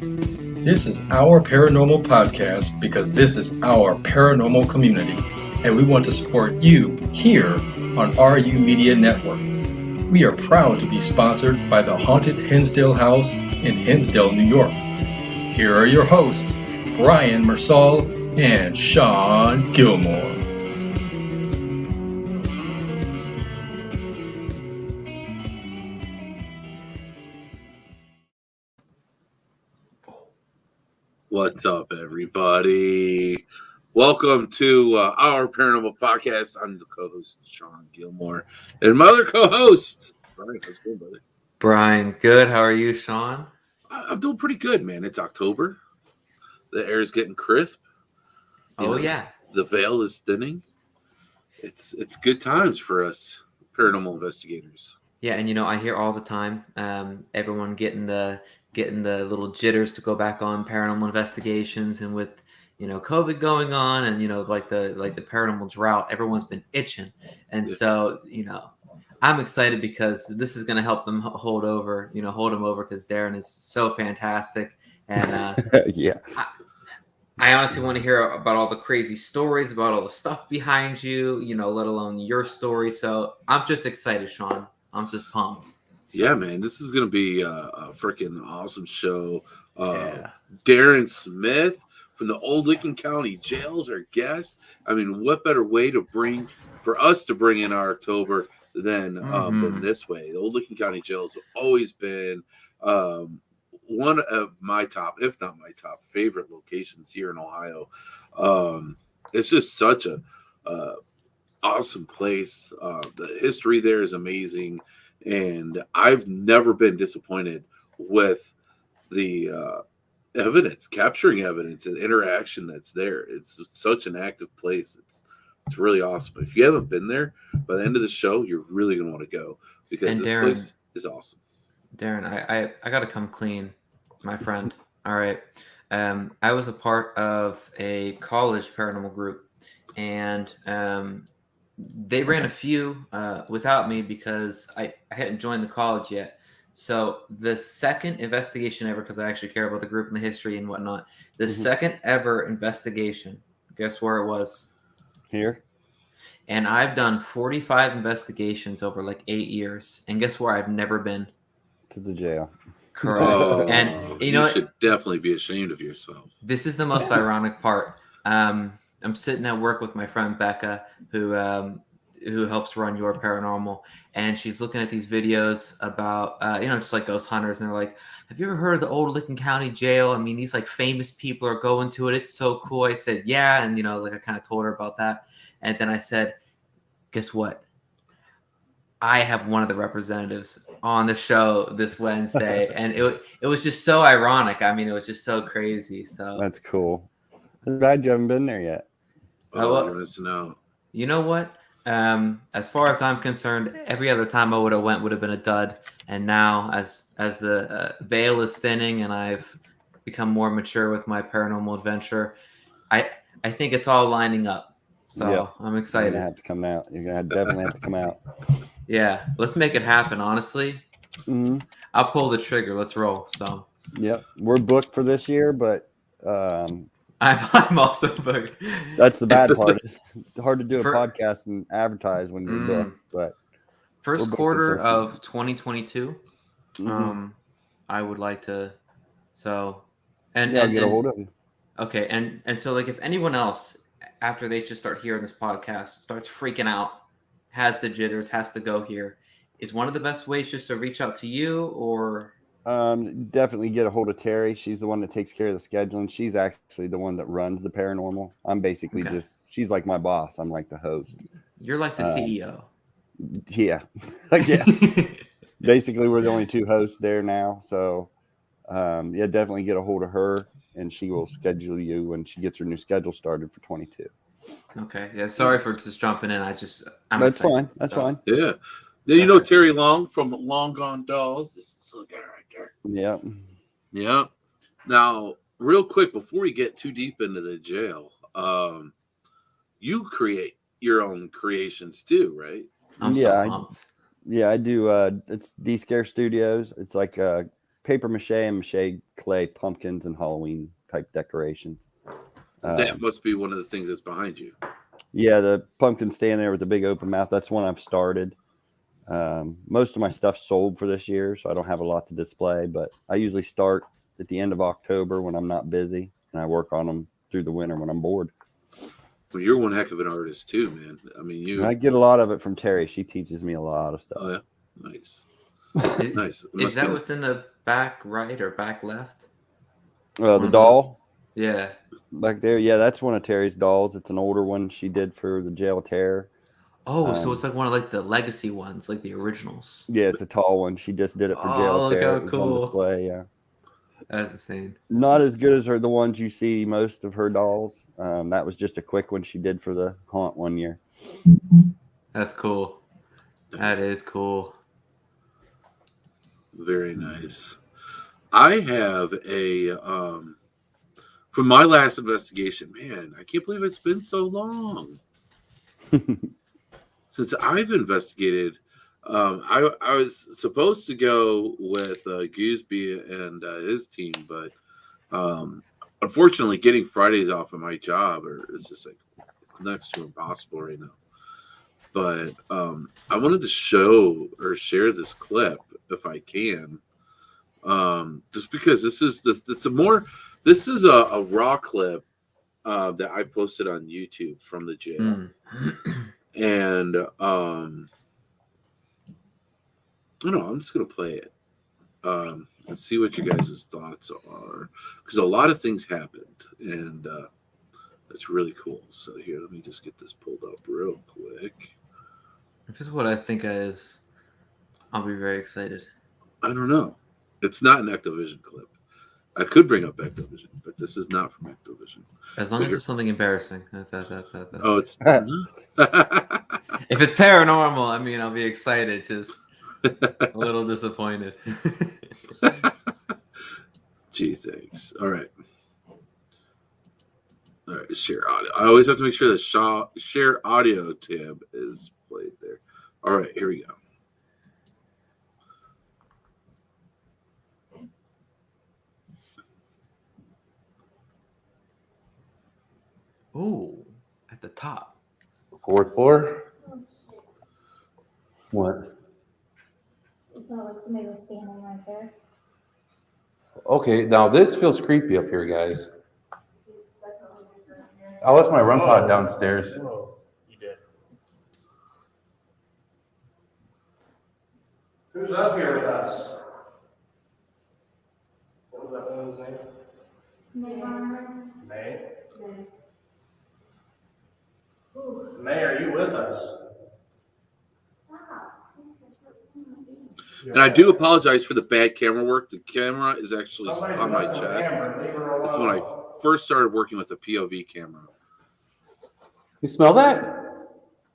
This is our paranormal podcast because this is our paranormal community, and we want to support you here on RU Media Network. We are proud to be sponsored by the Haunted Hinsdale House in Hinsdale, New York. Here are your hosts, Brian Mersall and Shawn Gilmore. What's up, everybody? Welcome to our paranormal podcast. I'm the co-host, Shawn Gilmore, and my other co-host, Brian. How's it going, brother? Brian, good. How are you, Shawn? I'm doing pretty good, man. It's October. The air is getting crisp. Yeah. The veil is thinning. It's good times for us paranormal investigators. Yeah, and I hear all the time everyone getting the little jitters to go back on paranormal investigations, and with COVID going on, and like the paranormal drought, everyone's been itching, and so I'm excited because this is going to help them hold them over because Darrin is so fantastic, and yeah. I honestly want to hear about all the crazy stories, about all the stuff behind you, let alone your story. So I'm just excited, Shawn. I'm just pumped. Yeah, man, this is going to be a freaking awesome show. Darrin Smith from the Old Lincoln County Jails, our guest. I mean, what better way for us to bring in our October than this way? The Old Lincoln County Jails have always been one of my top, if not my top, favorite locations here in Ohio. It's just such a awesome place. The history there is amazing, and I've never been disappointed with the capturing evidence and interaction that's there. It's such an active place. It's really awesome. If you haven't been there, by the end of the show, you're really going to want to go because this place is awesome. Darrin, I got to come clean, my friend. All right. I was a part of a college paranormal group, and they ran a few without me because I hadn't joined the college yet. So the second investigation ever, because I actually care about the group and the history and whatnot, the second ever investigation, guess where it was? Here. And I've done 45 investigations over like 8 years. And guess where I've never been? To the jail. Correct. And you should definitely be ashamed of yourself. This is the most ironic part. I'm sitting at work with my friend Becca, who helps run Your Paranormal, and she's looking at these videos about just like ghost hunters, and they're like, "Have you ever heard of the Old Lincoln County Jail? I mean, these like famous people are going to it. It's so cool." I said, "Yeah," and I kind of told her about that, and then I said, "Guess what? I have one of the representatives on the show this Wednesday," and it was just so ironic. I mean, it was just so crazy. So that's cool. I'm glad you haven't been there yet. You know what? As far as I'm concerned, every other time I would have been a dud. And now, as the veil is thinning and I've become more mature with my paranormal adventure, I think it's all lining up. So I'm excited. You're gonna have to come out. You're gonna definitely have to come out. Yeah, let's make it happen. Honestly, I'll pull the trigger. Let's roll. So. Yep, we're booked for this year, but. I'm also booked. That's the bad part. It's hard to do a podcast and advertise when you're booked. But first quarter of 2022, I would like to. So, and get a hold of you. Okay, and so like if anyone else after they just start hearing this podcast starts freaking out, has the jitters, has to go here, is one of the best ways just to reach out to you or? Definitely get a hold of Terry. She's the one that takes care of the scheduling. She's actually the one that runs the paranormal. I'm basically she's like my boss. I'm like the host. You're like the CEO. Yeah. Yeah. Basically, we're the only two hosts there now. So, definitely get a hold of her and she will schedule you when she gets her new schedule started for 22. Okay. Yeah. Sorry for just jumping in. That's excited, fine. That's fine. Yeah. Then Terry Long from Long Gone Dolls. This is the guy right there. Yeah. Yeah. Now, real quick, before we get too deep into the jail, you create your own creations too, right? I'm so pumped. I do. It's D Scare Studios. It's like a paper mache and mache clay pumpkins and Halloween type decorations. That must be one of the things that's behind you. Yeah, the pumpkin stand there with the big open mouth. That's one I've started. Most of my stuff sold for this year, so I don't have a lot to display. But I usually start at the end of October when I'm not busy, and I work on them through the winter when I'm bored. Well, you're one heck of an artist too, man. I mean, And I get a lot of it from Terry. She teaches me a lot of stuff. Oh yeah, nice, nice. Is that what's in the back right or back left? The doll? Yeah. Back there? Yeah, that's one of Terry's dolls. It's an older one she did for the Jail of Terror. Oh, so it's like one of like the legacy ones, like the originals. Yeah, it's a tall one. She just did it for Jail of Terror. It was on display, yeah. That's insane. Not as good as the ones you see most of her dolls. That was just a quick one she did for the haunt one year. That's cool. That is cool. Very nice. I have a from my last investigation, man, I can't believe it's been so long since I've investigated. I was supposed to go with Gooseby and his team, but unfortunately, getting Fridays off of my job it's just like next to impossible right now. But I wanted to show or share this clip if I can, just because this is a raw clip that I posted on YouTube from the jail, and I don't know, I'm just gonna play it. Let's see what you guys' thoughts are, because a lot of things happened, and it's really cool. So here, let me just get this pulled up real quick. If this is what I think is, I'll be very excited. I don't know. It's not an Ectovision clip. I could bring up Ectovision, but this is not from Ectovision. As long as it's something embarrassing. Oh, it's if it's paranormal, I mean, I'll be excited. Just a little disappointed. Gee, thanks. All right. All right, share audio. I always have to make sure the share audio tab is played there. All right, here we go. Ooh, at the top. Fourth floor? What? It felt like somebody was standing right there. Okay, now this feels creepy up here, guys. I left my REM pod downstairs. Whoa, you did. Who's up here with us? What was that woman's name? May? May, are you with us? And I do apologize for the bad camera work. The camera is actually on my chest. This is when I first started working with a POV camera. You smell that?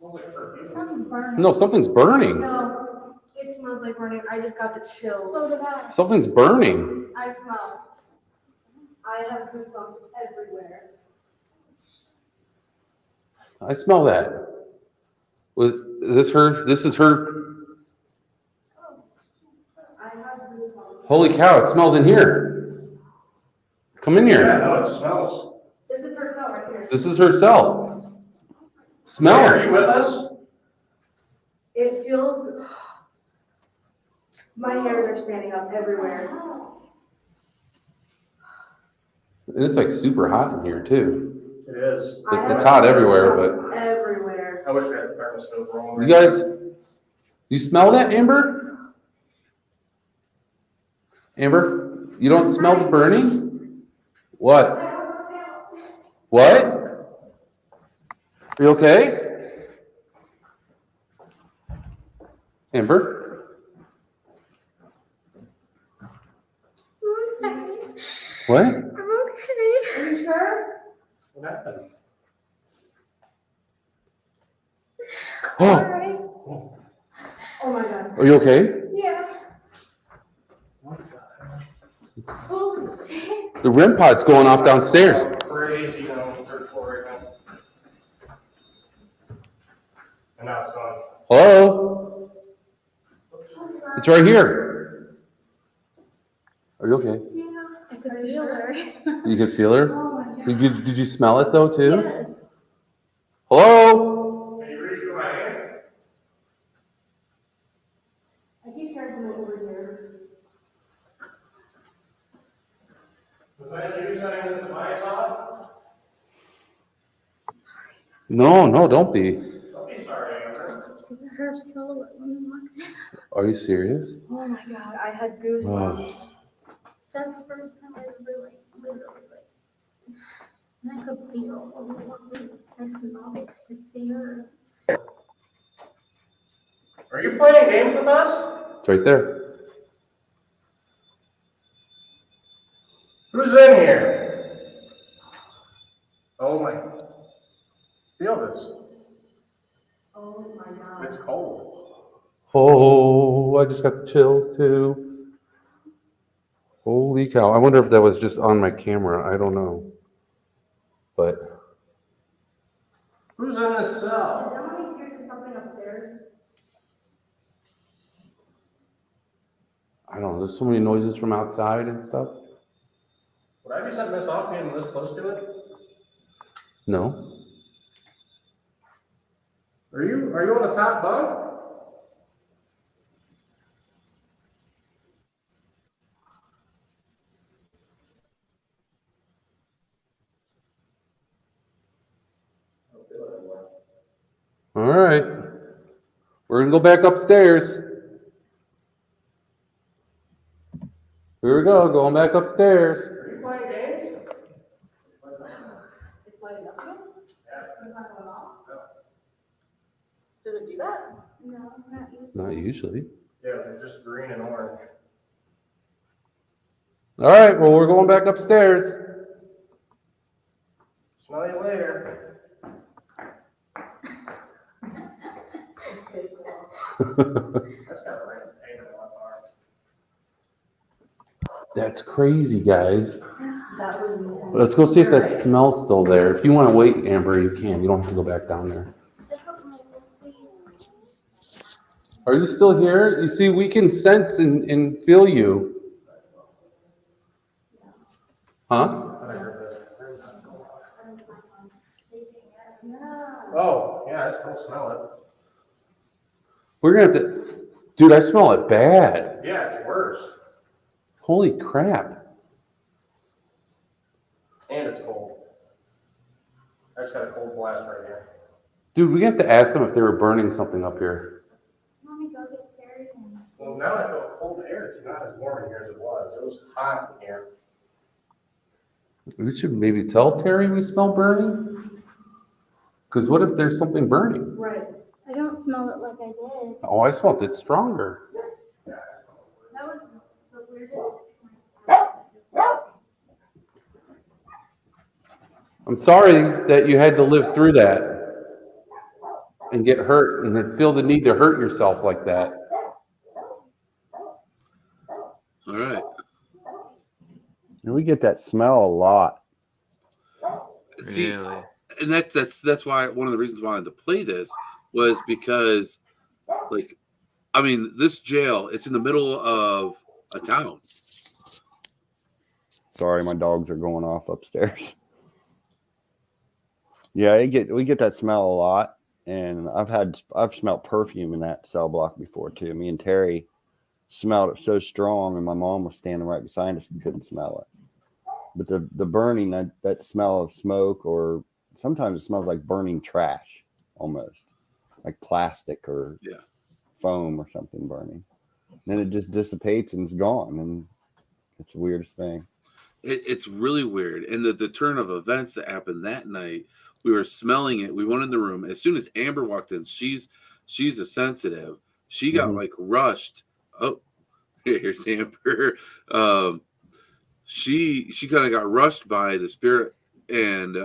Something's burning. No, something's burning. No, it smells like burning. I just got the chills. So did I. Something's burning. I smell. I have goosebumps everywhere. I smell that. Is this her? This is her. I have goosebumps. Holy cow, it smells in here. Come in Yeah, here. no, it smells. This is her cell right here. This is her cell. Smell May, are it. you with us? It feels. My hairs are standing up everywhere. And it's like super hot in here too. It is. It's hot everywhere, but Everywhere. I wish we had the thermostat rolling. you guys, you smell that, Amber? Amber, you don't smell the burning? What? What? Are you okay? Amber? What? I'm okay. Are you sure? What happened? Oh, Alright. Oh my god. are you okay? Yeah. Holy shit. The REM pod's going off downstairs. Crazy down on the third floor right now. And now it's gone. Hello? It's right here. Are you okay? Yeah, I could feel her. You could feel her? Oh my God. Did you smell it though too? Yes. Hello? Can you reach for my hand? I keep trying to go over here. Was that you setting this device off? No, don't be. Don't be sorry, Amber. It hurts so when you look. Are you serious? Oh my God, I had goosebumps. That's the first time I ever literally and I could feel all the I smelled it, I could see her. Are you playing games with us? It's right there. Who's in here? Oh my. Feel this. Oh my God. It's cold. Oh, I just got the chills too. Holy cow. I wonder if that was just on my camera. I don't know. But Who's in this cell? Is somebody here to something upstairs? I don't know. There's so many noises from outside and stuff. Would I be setting this off being this close to it? No. Are you on the top bunk? All right. We're going to go back upstairs. Here we go. Going back upstairs. Are you playing games? It's lighting up again? Yeah. It's not going off? Does it do that? No, not usually. Not usually. Yeah, they're just green and orange. All right. Well, we're going back upstairs. Smell you later. That's got a random pain in my arm. That's crazy, guys. That was Let's go see if that smell's still there. If you want to wait, Amber, you can. You don't have to go back down there. Are you still here? You see, we can sense and feel you. Huh? Oh, yeah, I still smell it. We're going to have to... Dude, I smell it bad. Yeah, it's worse. Holy crap. And it's cold. I just got a cold blast right here. Dude, we have to ask them if they were burning something up here. Let me go get Terry and. Well, now I feel cold air. It's not as warm in here as it was. It was hot in here. We should maybe tell Terry we smell burning? Because what if there's something burning? Right. I don't smell it like I did. Oh, I smelled it stronger. That was the weirdest. I'm sorry that you had to live through that and get hurt and then feel the need to hurt yourself like that. All right. And we get that smell a lot. See, Really? and that's why one of the reasons why I wanted to play this was because, like, I mean, this jail, it's in the middle of a town. Sorry, my dogs are going off upstairs. Yeah, we get that smell a lot, and I've smelled perfume in that cell block before too. Me and Terry smelled it so strong, and my mom was standing right beside us and couldn't smell it. But the burning, that smell of smoke, or sometimes it smells like burning trash, almost like plastic or foam or something burning. And then it just dissipates and it's gone, and it's the weirdest thing. It's really weird. And the turn of events that happened that night, we were smelling it. We went in the room. As soon as Amber walked in, she's a sensitive. She got like rushed. Oh, here's Amber. She kind of got rushed by the spirit, and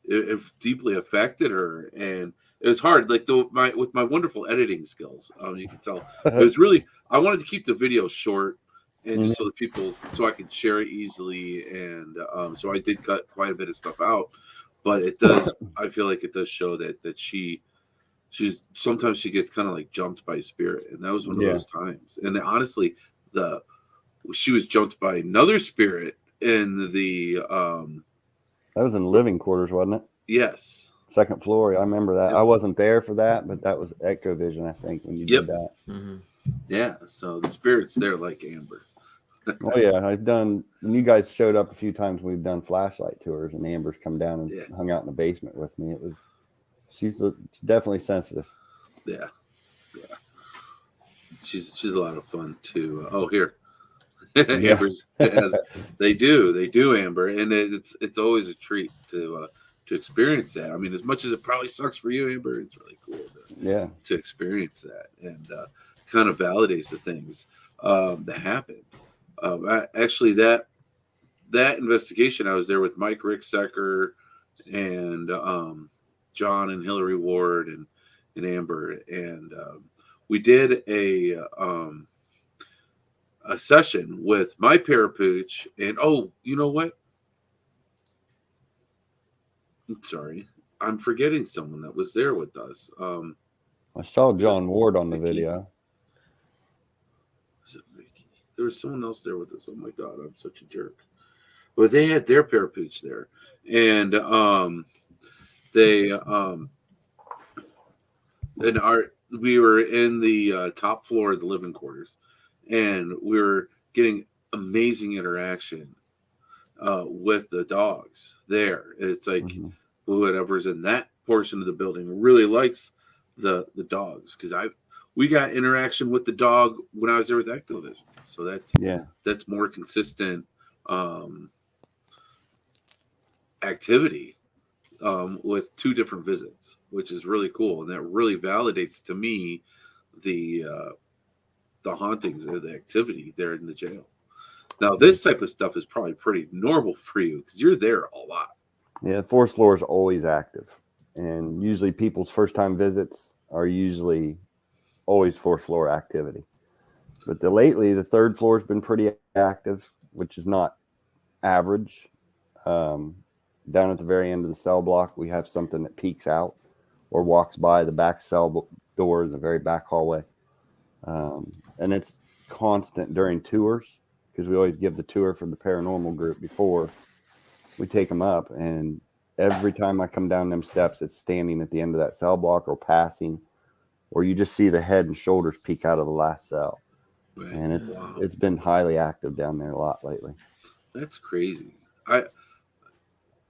it deeply affected her. And it was hard. Like with my wonderful editing skills, you can tell it was really. I wanted to keep the video short. And just so I could share it easily, and so I did cut quite a bit of stuff out, but it does. I feel like it does show that she's sometimes she gets kind of like jumped by spirit, and that was one of those times. And honestly, the she was jumped by another spirit in the That was in living quarters, wasn't it? yes. Second floor. I remember that. Yep. I wasn't there for that, but that was Ectovision, I think, when you Yep. did that. Mm-hmm. Yeah, so the spirit's there like Amber. Oh yeah, I've done. When you guys showed up a few times, we've done flashlight tours, and Amber's come down and hung out in the basement with me. She's definitely sensitive. Yeah, yeah. She's a lot of fun too. Oh, here, Amber's. Yeah, they do, Amber, and it's always a treat to experience that. I mean, as much as it probably sucks for you, Amber, it's really cool to experience that and kind of validates the things that happen. Actually, that investigation, I was there with Mike Ricksecker and John and Hillary Ward and Amber, and we did a session with my parapooch. And oh, you know what? I'm sorry, I'm forgetting someone that was there with us. I saw John Ward on the video. There was someone else there with us. Oh my God, I'm such a jerk. But they had their parapooch there, and we were in the top floor of the living quarters, and we were getting amazing interaction with the dogs there. It's like whoever's in that portion of the building really likes the dogs, because we got interaction with the dog when I was there with Ectovision. So that's more consistent activity with two different visits, which is really cool, and that really validates to me the hauntings or the activity there in the jail. Now, this type of stuff is probably pretty normal for you because you're there a lot. Yeah, fourth floor is always active, and usually people's first time visits are usually always fourth floor activity. But lately, the third floor has been pretty active, which is not average. Down at the very end of the cell block, we have something that peeks out or walks by the back cell door in the very back hallway. And it's constant during tours, because we always give the tour for the paranormal group before we take them up. And every time I come down them steps, it's standing at the end of that cell block or passing, or you just see the head and shoulders peek out of the last cell. Right. And it's been highly active down there a lot lately. That's crazy.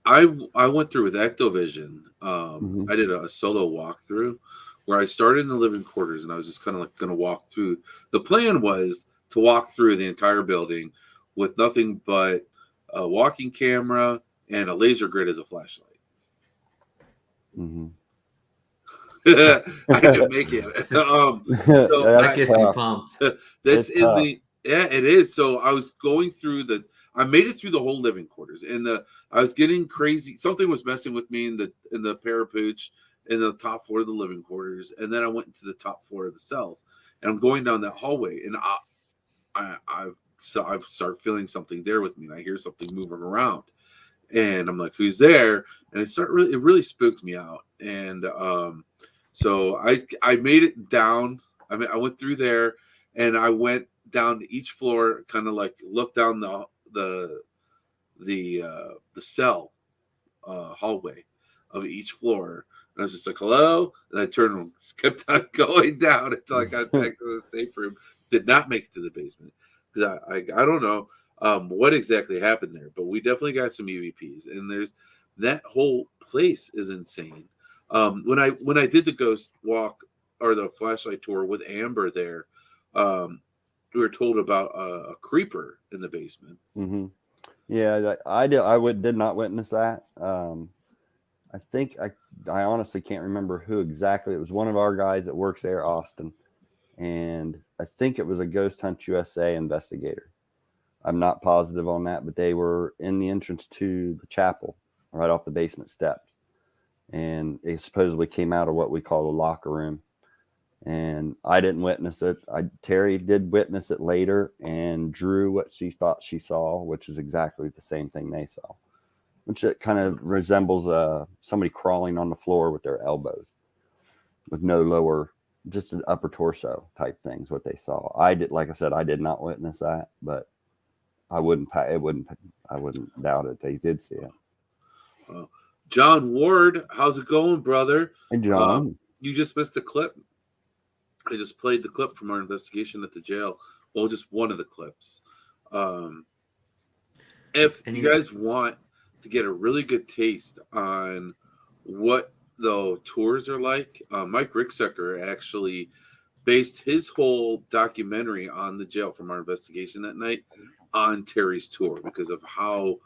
I went through with Ectovision. I did a solo walkthrough where I started in the living quarters, and I was just kind of like going to walk through. The plan was to walk through the entire building with nothing but a walking camera and a laser grid as a flashlight. I didn't make it. So that gets me pumped. That's in the it is. So I was going through I made it through the whole living quarters, and I was getting crazy. Something was messing with me in the parapooch in the top floor of the living quarters, and then I went into the top floor of the cells, and I'm going down that hallway, and I start feeling something there with me, and I hear something moving around, and I'm like, "Who's there?" And it really spooked me out, and so I made it down. I mean, I went through there, and I went down to each floor, kind of like looked down the cell hallway of each floor, and I was just like, "Hello," and I turned and kept on going down until I got back to the safe room. Did not make it to the basement because I don't know what exactly happened there, but we definitely got some EVPs, and there's that whole place is insane. When I did the ghost walk or the flashlight tour with Amber there, we were told about a creeper in the basement. Yeah, I did not witness that. I think I honestly can't remember who exactly. It was one of our guys that works there, Austin, and I think it was a Ghost Hunt USA investigator. I'm not positive on that, but they were in the entrance to the chapel, right off the basement steps, and they supposedly came out of what we call the locker room. And I didn't witness it. Terry did witness it later and drew what she thought she saw, which is exactly the same thing they saw, which it kind of resembles somebody crawling on the floor with their elbows, with no lower, just an upper torso type things. What they saw, like I said, I did not witness that, but I wouldn't doubt it. They did see it. John Ward, how's it going, brother? Hey, John. You just missed a clip. I just played the clip from our investigation at the jail. Well, just one of the clips. If you guys want to get a really good taste on what the tours are like, Mike Ricksecker actually based his whole documentary on the jail from our investigation that night on Terry's tour because of how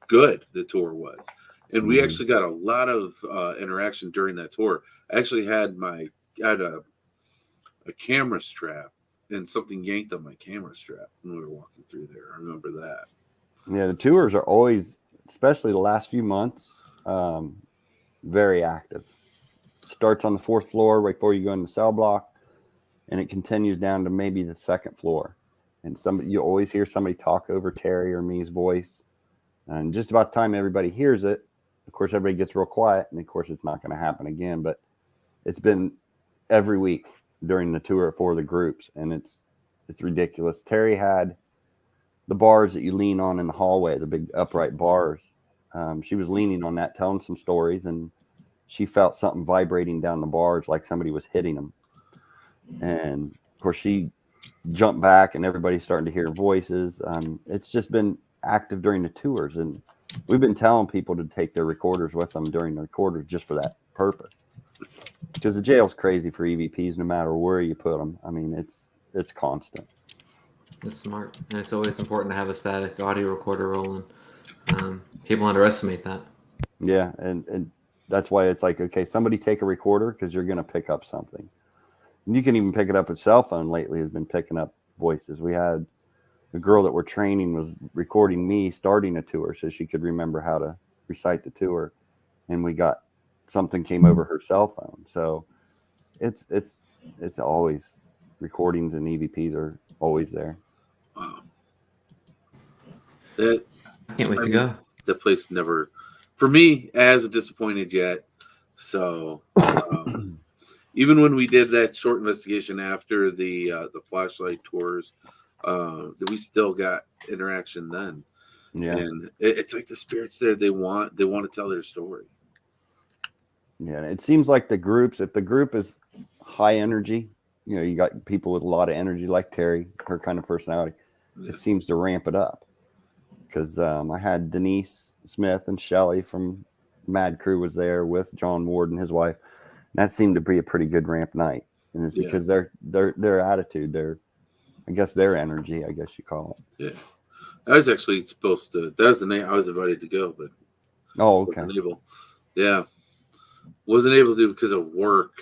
good the tour was. And we actually got a lot of interaction during that tour. I actually had a camera strap and something yanked on my camera strap when we were walking through there. I remember that. Yeah, the tours are always, especially the last few months, very active. Starts on the 4th floor right before you go in the cell block, and it continues down to maybe the 2nd floor. And you always hear somebody talk over Terry or me's voice. And just about the time everybody hears it, of course, everybody gets real quiet. And of course, it's not going to happen again. But it's been every week during the tour for the groups. And it's ridiculous. Terry had the bars that you lean on in the hallway, the big upright bars. She was leaning on that, telling some stories. And she felt something vibrating down the bars like somebody was hitting them. And of course, she jumped back and everybody's starting to hear voices. It's just been active during the tours, and we've been telling people to take their recorders with them during the recorders just for that purpose, because the jail's crazy for EVPs no matter where you put them. I mean, it's constant. It's smart, and it's always important to have a static audio recorder rolling. People underestimate that. Yeah, and that's why it's like, okay, somebody take a recorder because you're going to pick up something. And you can even pick it up with cell phone lately has been picking up voices. We had the girl that we're training was recording me starting a tour so she could remember how to recite the tour. And we got something came over her cell phone. So it's always recordings, and EVPs are always there. Wow. I can't wait to go. The place never, for me, hasn't disappointed yet. So even when we did that short investigation after the flashlight tours, we still got interaction then. Yeah. And it's like the spirits there, they want to tell their story. Yeah, it seems like the groups, if the group is high energy, you got people with a lot of energy like Terry, her kind of personality, it seems to ramp it up. Because I had Darrin Smith and Shelly from Mad Crew was there with John Ward and his wife. And that seemed to be a pretty good ramp night. And it's because their attitude, I guess their energy, I guess you call it. Yeah. I was actually supposed to, that was the night I was invited to go, but wasn't able. Yeah. Wasn't able to because of work.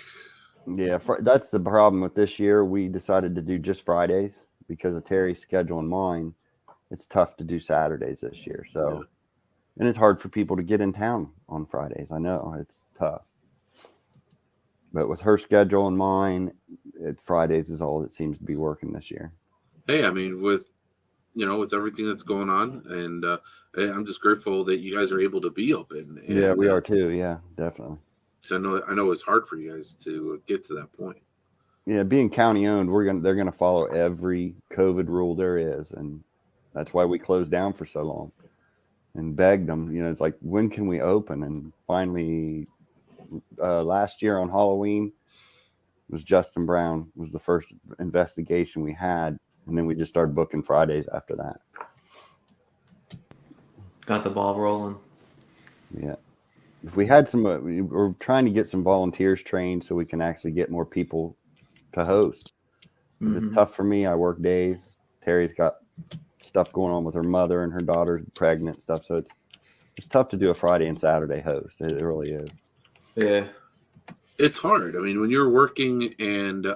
Yeah, that's the problem with this year. We decided to do just Fridays because of Terry's schedule and mine. It's tough to do Saturdays this year. So, and it's hard for people to get in town on Fridays. I know it's tough. But with her schedule and mine, Fridays is all that seems to be working this year. Hey, I mean, with everything that's going on, and I'm just grateful that you guys are able to be open. And, yeah, we are too. Yeah, definitely. So I know it's hard for you guys to get to that point. Yeah, being county owned, they're gonna follow every COVID rule there is, and that's why we closed down for so long and begged them. It's like, when can we open? And finally, last year on Halloween, was Justin Brown was the first investigation we had, and then we just started booking Fridays after that. Got the ball rolling. Yeah. If we had we're trying to get some volunteers trained so we can actually get more people to host. Because it's tough for me. I work days. Terry's got stuff going on with her mother and her daughter's pregnant stuff. So it's tough to do a Friday and Saturday host. It really is. Yeah. It's hard. I mean, when you're working and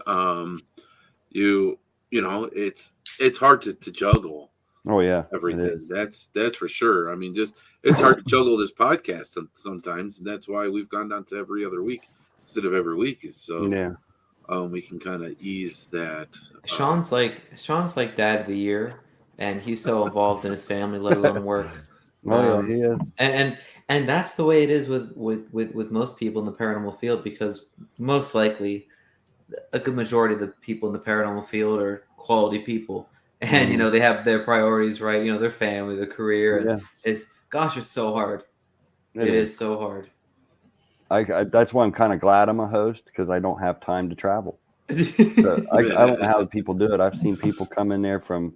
it's hard to juggle. Oh yeah, everything. That's for sure. I mean, it's hard to juggle this podcast sometimes, and that's why we've gone down to every other week instead of every week. So we can kind of ease that. Shawn's like dad of the year, and he's so involved in his family, let alone work. Yeah, he is. And that's the way it is with most people in the paranormal field, because most likely a good majority of the people in the paranormal field are quality people. and they have their priorities right. Their family, their career, and it's so hard. It is so hard. That's why I'm kind of glad I'm a host, because I don't have time to travel. So I don't know how the people do it. I've seen people come in there from,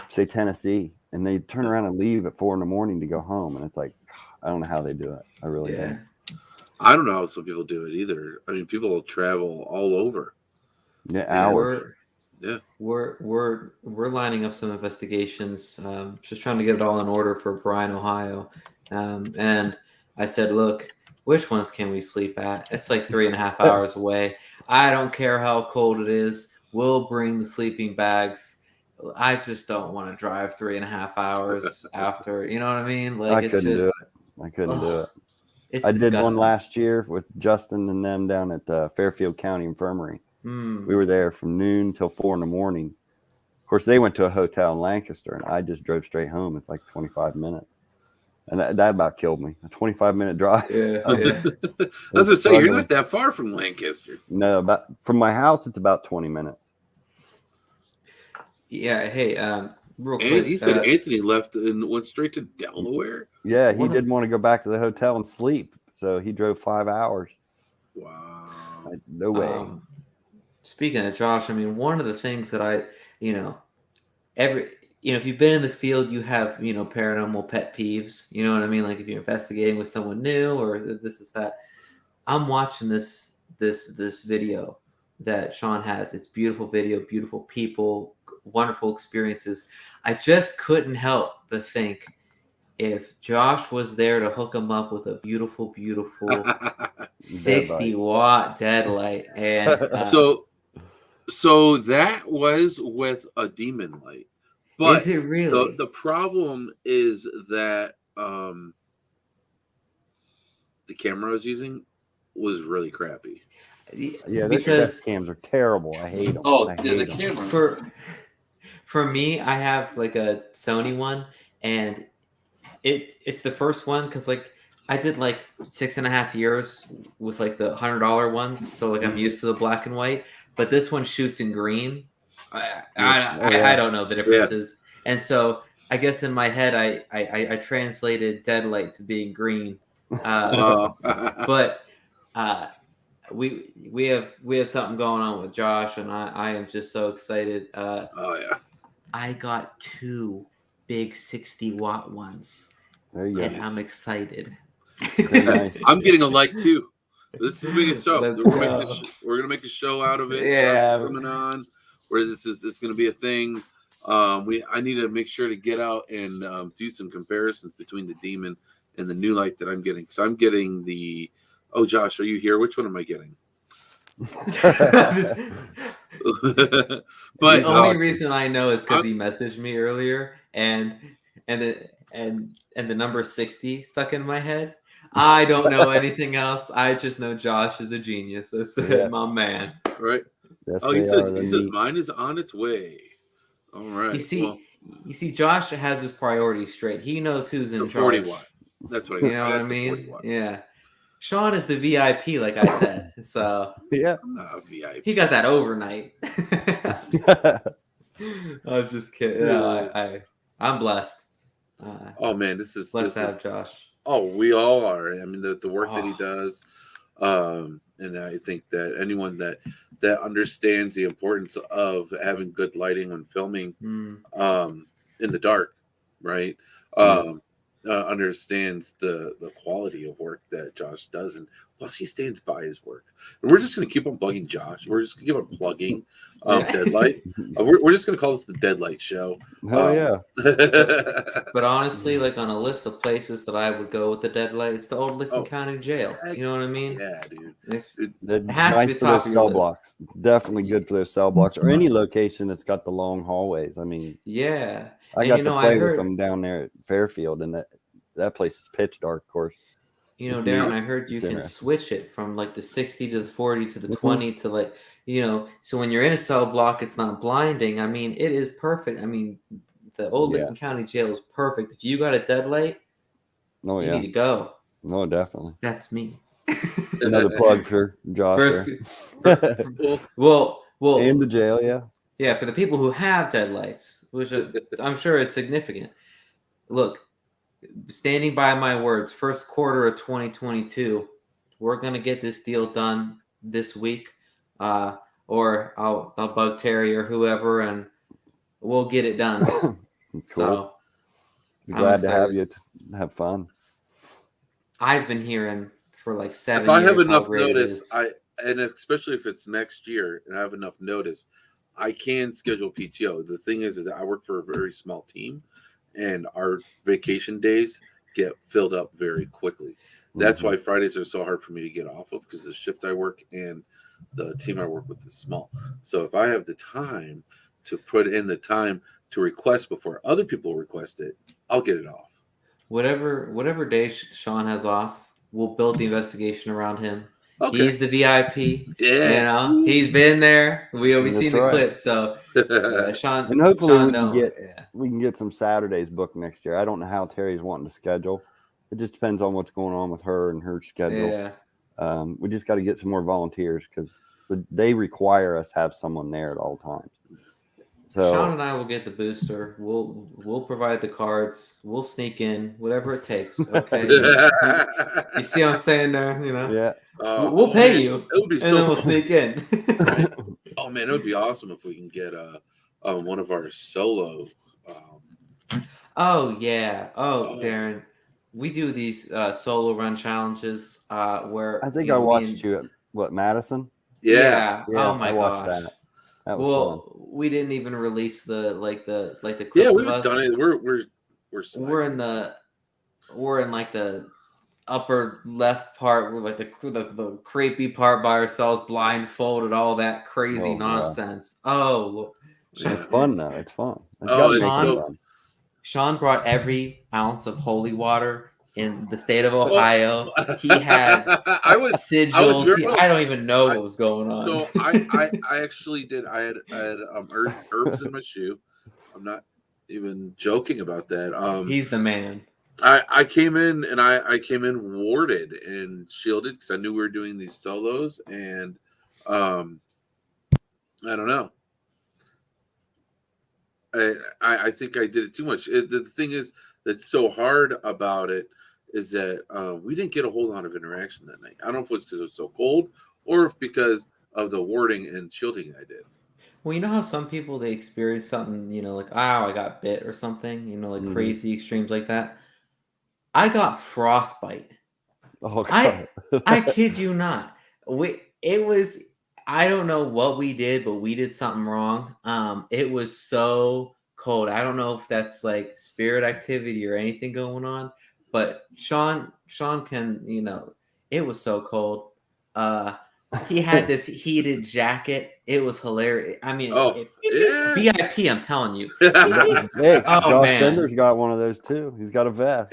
say, Tennessee, and they turn around and leave at 4 a.m. to go home, and it's like, I don't know how they do it. I really don't. I don't know how some people do it either. I mean, people travel all over. Yeah, hours. We're lining up some investigations, just trying to get it all in order for Bryan, Ohio. And I said, look, which ones can we sleep at? It's like 3.5 hours away. I don't care how cold it is. We'll bring the sleeping bags. I just don't want to drive 3.5 hours after. You know what I mean? Like, I couldn't do it. It's I disgusting. did one last year with Justin and them down at the Fairfield County Infirmary. We were there from noon till 4 a.m. Of course, they went to a hotel in Lancaster, and I just drove straight home. It's like 25 minutes. And that about killed me. A 25-minute drive. Yeah. I was going to say, you're not that far from Lancaster. No, from my house, it's about 20 minutes. Yeah. Hey, real quick. He said Anthony left and went straight to Delaware. Yeah, he didn't want to go back to the hotel and sleep, so he drove 5 hours. Wow. No way. Speaking of Josh, I mean, one of the things that if you've been in the field, you have, paranormal pet peeves. You know what I mean? Like if you're investigating with someone new or this is that. I'm watching this video that Shawn has. It's beautiful video, beautiful people, wonderful experiences. I just couldn't help but think, if Josh was there to hook him up with a beautiful, beautiful 60-watt deadlight, and so that was with a demon light. But is it really? The problem is that the camera I was using was really crappy. Yeah, because cams are terrible. I hate them. The camera. For me, I have like a Sony one, and it's the first one because like I did like 6.5 years with like the $100 ones, so like I'm used to the black and white. But this one shoots in green. I don't know the differences, and so I guess in my head I translated deadlight to being green. But we have something going on with Josh, and I am just so excited. I got 2 big 60-watt ones. And I'm excited. Nice. I'm getting a light too. This is being a show. We're gonna make a show out of it. Yeah, coming on. Where it's gonna be a thing. I need to make sure to get out and do some comparisons between the demon and the new light that I'm getting. So I'm getting the. Oh, Josh, are you here? Which one am I getting? But the only reason I know is because he messaged me earlier, and the number 60 stuck in my head. I don't know anything else. I just know Josh is a genius. That's my man. Right. Yes, he says mine is on its way. All right. You see, Josh has his priorities straight. He knows who's in 40 charge. watt. That's what you know what I mean. Yeah. Shawn is the VIP, like I said. So yeah, VIP. He got that overnight. I was just kidding. I'm blessed. Oh man, this is blessed to have Josh. Oh, we all are. I mean, the work that he does, and I think that anyone that understands the importance of having good lighting when filming, in the dark, right? Understands the quality of work that Josh does, and plus he stands by his work. And we're just going to keep on plugging Josh. We're just going to keep on plugging Deadlight. We're just going to call this the Deadlight Show. Yeah. But honestly, like on a list of places that I would go with the Deadlight, it's the old Licking County Jail. You know what I mean? Yeah, dude. It has to be for top those of your cell list. blocks. Definitely good for those cell blocks, or any location that's got the long hallways. I mean, yeah. I got to play with them down there at Fairfield, and that place is pitch dark, of course. You know, Darrin, I heard you can switch it from like the 60 to the 40 to the 20 to like, so when you're in a cell block, it's not blinding. I mean, it is perfect. I mean, the old Licking County Jail is perfect. If you got a Deadlight, you need to go. No, definitely. That's me. Another plug for Josh. Well, in the jail, yeah. Yeah, for the people who have deadlights, which I'm sure is significant. Look, standing by my words, first quarter of 2022, we're gonna get this deal done this week, or I'll bug Terry or whoever, and we'll get it done. Cool. So Be I'm glad to have excited. you to have fun. I've been hearing for like 7 If I have years how enough great it notice, is. and especially if it's next year and I have enough notice, I can schedule PTO. The thing is that I work for a very small team, and our vacation days get filled up very quickly. That's why Fridays are so hard for me to get off of, because the shift I work and the team I work with is small. So if I have the time to put in the time to request before other people request it, I'll get it off. Whatever day Shawn has off, we'll build the investigation around him. Okay. He's the VIP. Yeah. He's been there. We've That's seen the right. clip. So Shawn, And hopefully Shawn, we can get some Saturdays booked next year. I don't know how Terry's wanting to schedule. It just depends on what's going on with her and her schedule. Yeah. We just got to get some more volunteers because they require us to have someone there at all times. So Shawn and I will get the booster. We'll provide the cards. We'll sneak in, whatever it takes. Okay. You see what I'm saying there? yeah, We'll pay you. It would be and so then we'll sneak in. Oh man, it would be awesome if we can get one of our solo. Oh yeah. Oh. Darrin, we do these solo run challenges where I think I watched you at Madison. Yeah. Oh my I watched gosh. That was fun. We didn't even release the clips Yeah, of we've us. done it. We're in like the upper left part, with like the creepy part by ourselves, blindfolded, all that crazy nonsense. Oh, it's fun though. It's fun. Shawn brought every ounce of holy water in the state of Ohio. He had sigils. I don't even know what was going on. So I actually did. I had herbs in my shoe. I'm not even joking about that. He's the man. I came in and I came in warded and shielded because I knew we were doing these solos, and I don't know. I think I did it too much. The thing is that's so hard about it is that we didn't get a whole lot of interaction that night. I don't know if it's because it was so cold or if because of the warding and shielding I did. Well, you know how some people, they experience something, like, I got bit or something, like crazy extremes like that. I got frostbite. Oh, God. I kid you not. I don't know what we did, but we did something wrong. It was so cold. I don't know if that's like spirit activity or anything going on, but Shawn can, it was so cold. He had this heated jacket. It was hilarious. I mean, VIP, I'm telling you. Josh Bender's got one of those too. He's got a vest.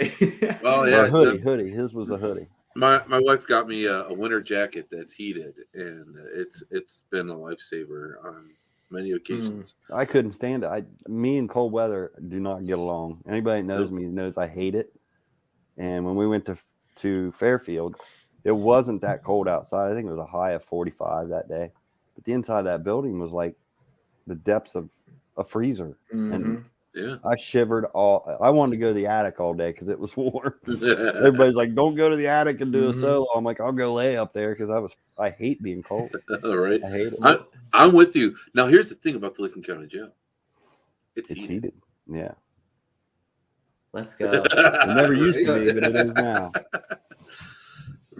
Oh yeah, hoodie. His was a hoodie. My wife got me a winter jacket that's heated, and it's been a lifesaver on many occasions. I couldn't stand it. Me and cold weather do not get along. Anybody that knows me knows I hate it. And when we went to Fairfield, it wasn't that cold outside. I think it was a high of 45 that day. But the inside of that building was like the depths of a freezer. And I shivered I wanted to go to the attic all day because it was warm. Everybody's like, don't go to the attic and do a solo. I'm like, I'll go lay up there because I hate being cold. All right. I hate it. I'm with you. Now, here's the thing about the Licking County Jail. It's heated. Yeah. Let's go. It never used to be, but it is now.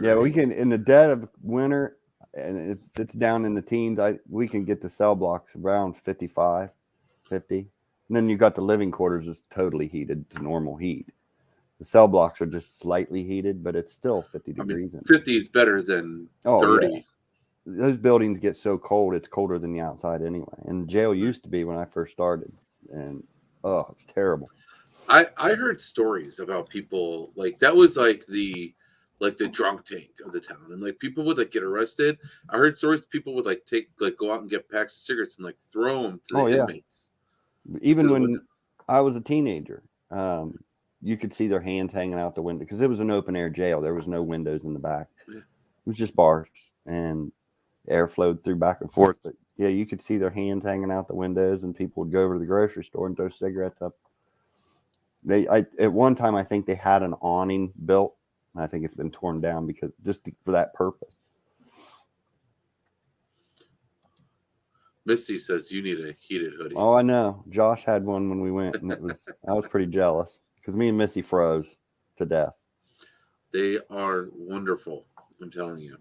Yeah, we can, in the dead of winter, and it's down in the teens, we can get the cell blocks around 55, 50. And then you got the living quarters is totally heated to normal heat. The cell blocks are just slightly heated, but it's still 50 degrees. 50 is better than 30. Yeah. Those buildings get so cold, it's colder than the outside anyway. And jail used to be when I first started. And, it's terrible. I heard stories about people, like, that was like the drunk tank of the town, and like people would like get arrested. I heard stories people would like go out and get packs of cigarettes and like throw them to the inmates. Even when I was a teenager, you could see their hands hanging out the window because it was an open air jail. There was no windows in the back. It was just bars, and air flowed through back and forth. But Yeah, you could see their hands hanging out the windows, and people would go over to the grocery store and throw cigarettes up. At one time, I think they had an awning built. I think it's been torn down because for that purpose. Misty says you need a heated hoodie. Oh, I know. Josh had one when we went, and I was pretty jealous because me and Missy froze to death. They are wonderful. I'm telling you.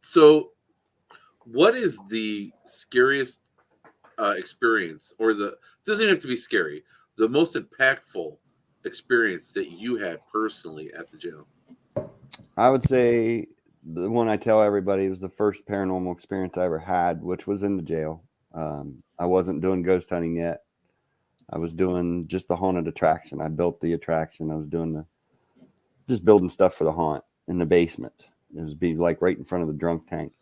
So what is the scariest experience, or doesn't have to be scary, the most impactful experience that you had personally at the jail? I would say the one I tell everybody was the first paranormal experience I ever had, which was in the jail. I wasn't doing ghost hunting yet. I was doing just the haunted attraction. I built the attraction. I was doing just building stuff for the haunt in the basement. It was be like right in front of the drunk tank.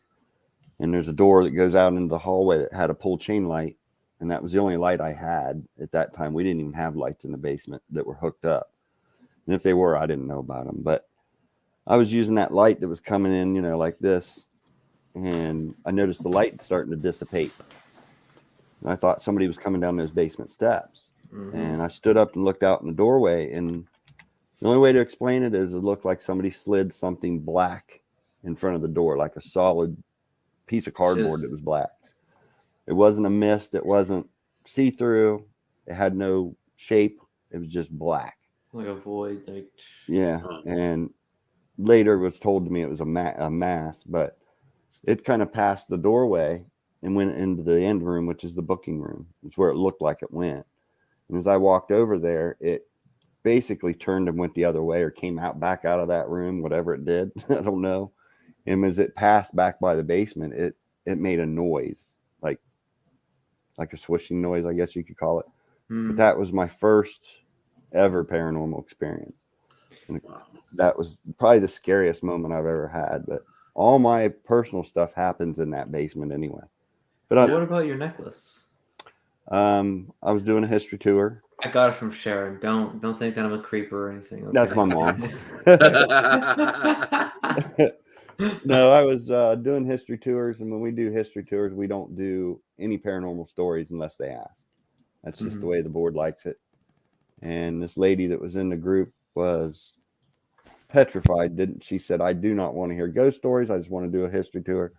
And there's a door that goes out into the hallway that had a pull chain light. And that was the only light I had at that time. We didn't even have lights in the basement that were hooked up. And if they were, I didn't know about them. But I was using that light that was coming in, like this. And I noticed the light starting to dissipate. And I thought somebody was coming down those basement steps. Mm-hmm. And I stood up and looked out in the doorway. And the only way to explain it is it looked like somebody slid something black in front of the door, like a solid piece of cardboard that was black. It wasn't a mist. It wasn't see-through. It had no shape. It was just black. Like a void. Yeah. And later it was told to me it was a mass, but it kind of passed the doorway and went into the end room, which is the booking room. It's where it looked like it went. And as I walked over there, it basically turned and went the other way, or came back out of that room, whatever it did. I don't know. And as it passed back by the basement, it made a noise, like a swishing noise, I guess you could call it. But that was my first ever paranormal experience. And that was probably the scariest moment I've ever had. But all my personal stuff happens in that basement anyway. But what about your necklace? I was doing a history tour. I got it from Sharon. Don't think that I'm a creeper or anything. Okay? That's my mom. No, I was doing history tours, and when we do history tours, we don't do any paranormal stories unless they ask. That's just the way the board likes it. And this lady that was in the group was petrified. She said, "I do not want to hear ghost stories. I just want to do a history tour."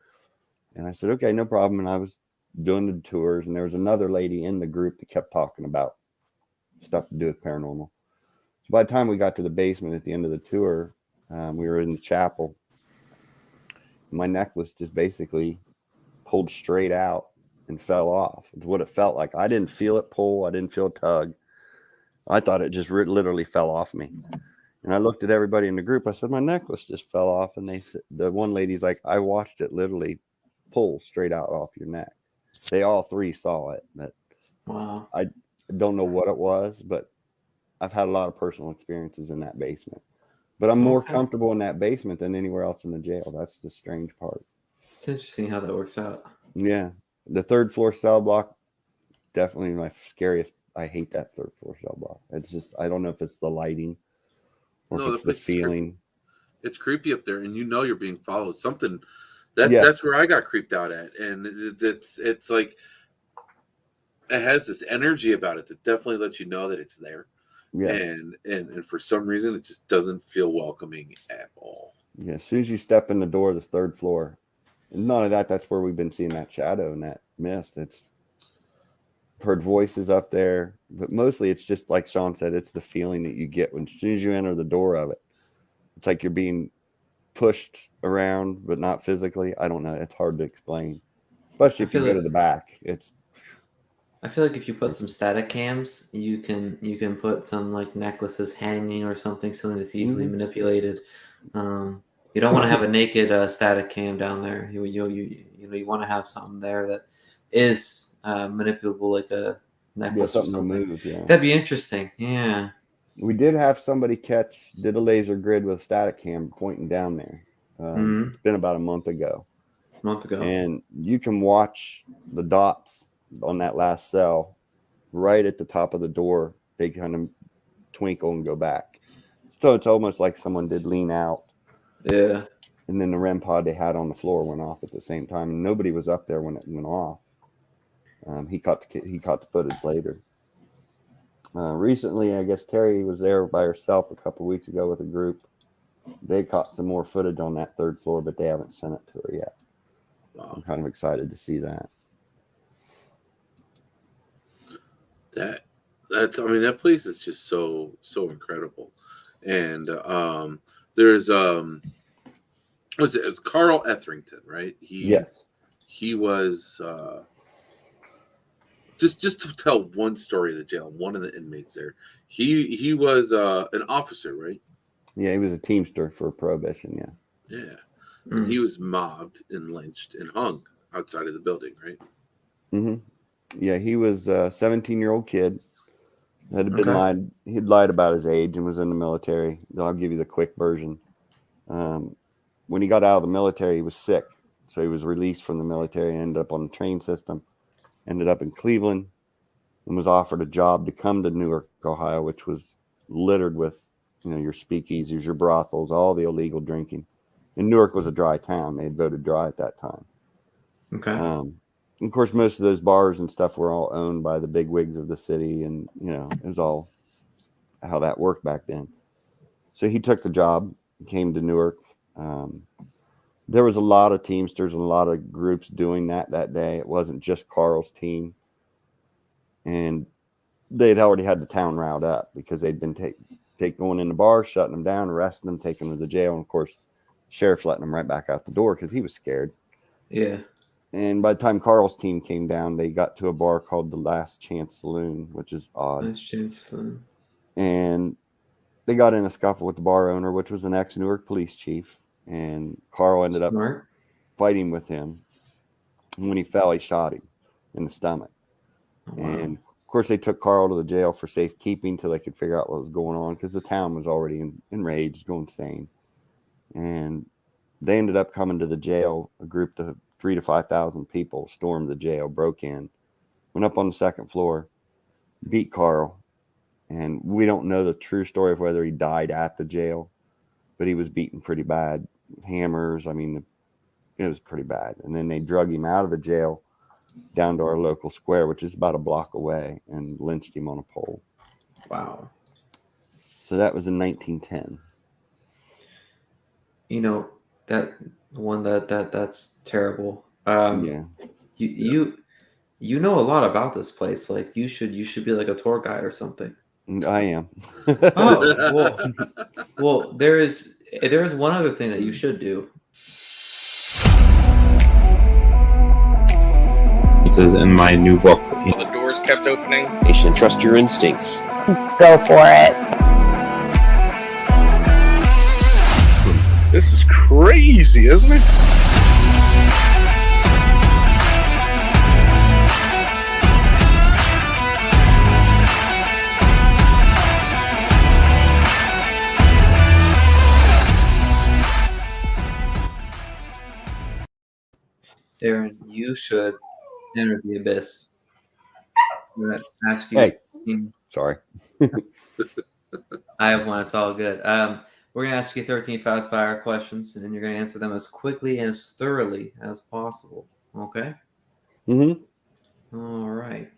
And I said, "Okay, no problem." And I was doing the tours, and there was another lady in the group that kept talking about stuff to do with paranormal. So by the time we got to the basement at the end of the tour, we were in the chapel. My necklace just basically pulled straight out and fell off. It's what it felt like. I didn't feel it pull. I didn't feel a tug. I thought it just literally fell off me. And I looked at everybody in the group. I said, "My necklace just fell off." And they said, the one lady's like, "I watched it literally pull straight out off your neck." They all three saw it. But wow. I don't know what it was, but I've had a lot of personal experiences in that basement. But I'm more comfortable in that basement than anywhere else in the jail. That's the strange part. It's interesting how that works out. Yeah. The third floor cell block, definitely my scariest. I hate that third floor cell block. It's just, I don't know if it's the lighting or if it's the feeling. It's creepy up there, and you're being followed. Something that's where I got creeped out at. And it's like, it has this energy about it that definitely lets you know that it's there. Yeah. And for some reason it just doesn't feel welcoming at all. Yeah, as soon as you step in the door of the third floor, and none of that's where we've been seeing that shadow and that mist. I've heard voices up there, but mostly it's just like Shawn said, it's the feeling that you get as soon as you enter the door of it. It's like you're being pushed around, but not physically. I don't know. It's hard to explain, especially if you go to the back. I feel like if you put some static cams, you can put some like necklaces hanging or something that's easily manipulated. You don't want to have a naked static cam down there. You want to have something there that is manipulable, like a necklace or something. Move, yeah. That'd be interesting. Yeah. We did have somebody did a laser grid with a static cam pointing down there. It's been about a month ago. And you can watch the dots on that last cell right at the top of the door. They kind of twinkle and go back. So it's almost like someone did lean out. Yeah. and then the REM pod they had on the floor went off at the same time, and nobody was up there when it went off. He caught the footage later. Recently, I guess Terry was there by herself a couple weeks ago with a group. They caught some more footage on that third floor, but they haven't sent it to her yet. Wow. I'm kind of excited to see that. That place is just so incredible. And there's what's it? It's Carl Etherington, right? Yes. He was just to tell one story of the jail, one of the inmates there. He was an officer, right? Yeah, he was a teamster for Prohibition. Yeah. Yeah. And he was mobbed and lynched and hung outside of the building, right? Mm-hmm. Yeah, he was a 17-year-old kid. He'd lied about his age and was in the military. I'll give you the quick version. When he got out of the military, he was sick. So he was released from the military and ended up on the train system. Ended up in Cleveland and was offered a job to come to Newark, Ohio, which was littered with, your speakeasies, your brothels, all the illegal drinking. And Newark was a dry town. They had voted dry at that time. Okay. Of course, most of those bars and stuff were all owned by the bigwigs of the city, and it was all how that worked back then. So he took the job, came to Newark. There was a lot of Teamsters and a lot of groups doing that day. It wasn't just Carl's team, and they'd already had the town riled up because they'd been going in the bar, shutting them down, arresting them, taking them to the jail, and of course, sheriff's letting them right back out the door because he was scared. Yeah. And by the time Carl's team came down, they got to a bar called the Last Chance Saloon, which is odd. Last Chance Saloon. And they got in a scuffle with the bar owner, which was an ex-Newark police chief. And Carl ended up fighting with him. And when he fell, he shot him in the stomach. Oh, wow. And of course, they took Carl to the jail for safekeeping till they could figure out what was going on because the town was already enraged, going insane. And they ended up coming to the jail, a group of 3,000 to 5,000 people stormed the jail, broke in, went up on the second floor, beat Carl. And we don't know the true story of whether he died at the jail, but he was beaten pretty bad. Hammers. I mean, it was pretty bad. And then they drug him out of the jail down to our local square, which is about a block away, and lynched him on a pole. Wow. So that was in 1910. That's terrible. Yeah. You know a lot about this place. Like you should be like a tour guide or something. I am. Oh, well, there is one other thing that you should do. It says in my new book, the doors kept opening. You should trust your instincts. Go for it. This is crazy, isn't it? Darrin, you should enter the abyss. I'm gonna ask you. Hey, sorry. I have one. It's all good. We're going to ask you 13 fast-fire questions, and then you're going to answer them as quickly and as thoroughly as possible. Okay? Mm-hmm. All right.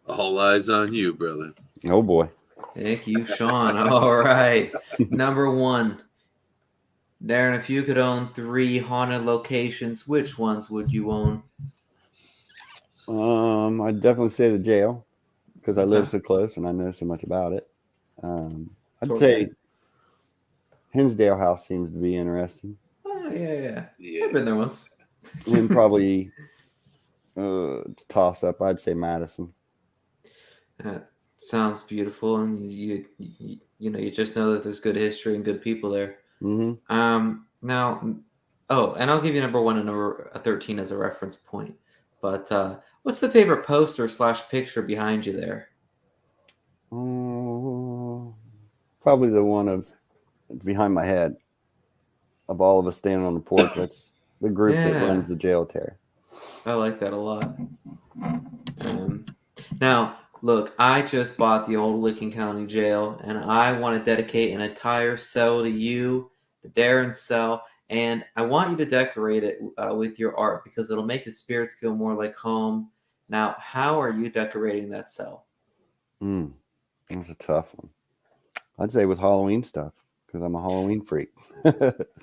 All eyes on you, brother. Oh, boy. Thank you, Shawn. All right. Number one. Darrin, if you could own 3 haunted locations, which ones would you own? I'd definitely say the jail because I live so close and I know so much about it. I'd say Hinsdale House seems to be interesting. Oh, yeah. I've been there once. And probably it's toss up. I'd say Madison. Sounds beautiful, and you just know that there's good history and good people there. Mm-hmm. Now, and I'll give you number 1 and number 13 as a reference point. But what's the favorite poster / picture behind you there? Probably the one of behind my head of all of us standing on the porch. That's the group that runs the jail terror. I like that a lot. Now, look, I just bought the old Licking County Jail, and I want to dedicate an entire cell to you the Darrin cell, and I want you to decorate it with your art because it'll make the spirits feel more like home. Now, how are you decorating that cell? That's a tough one. I'd say with Halloween stuff because I'm a Halloween freak.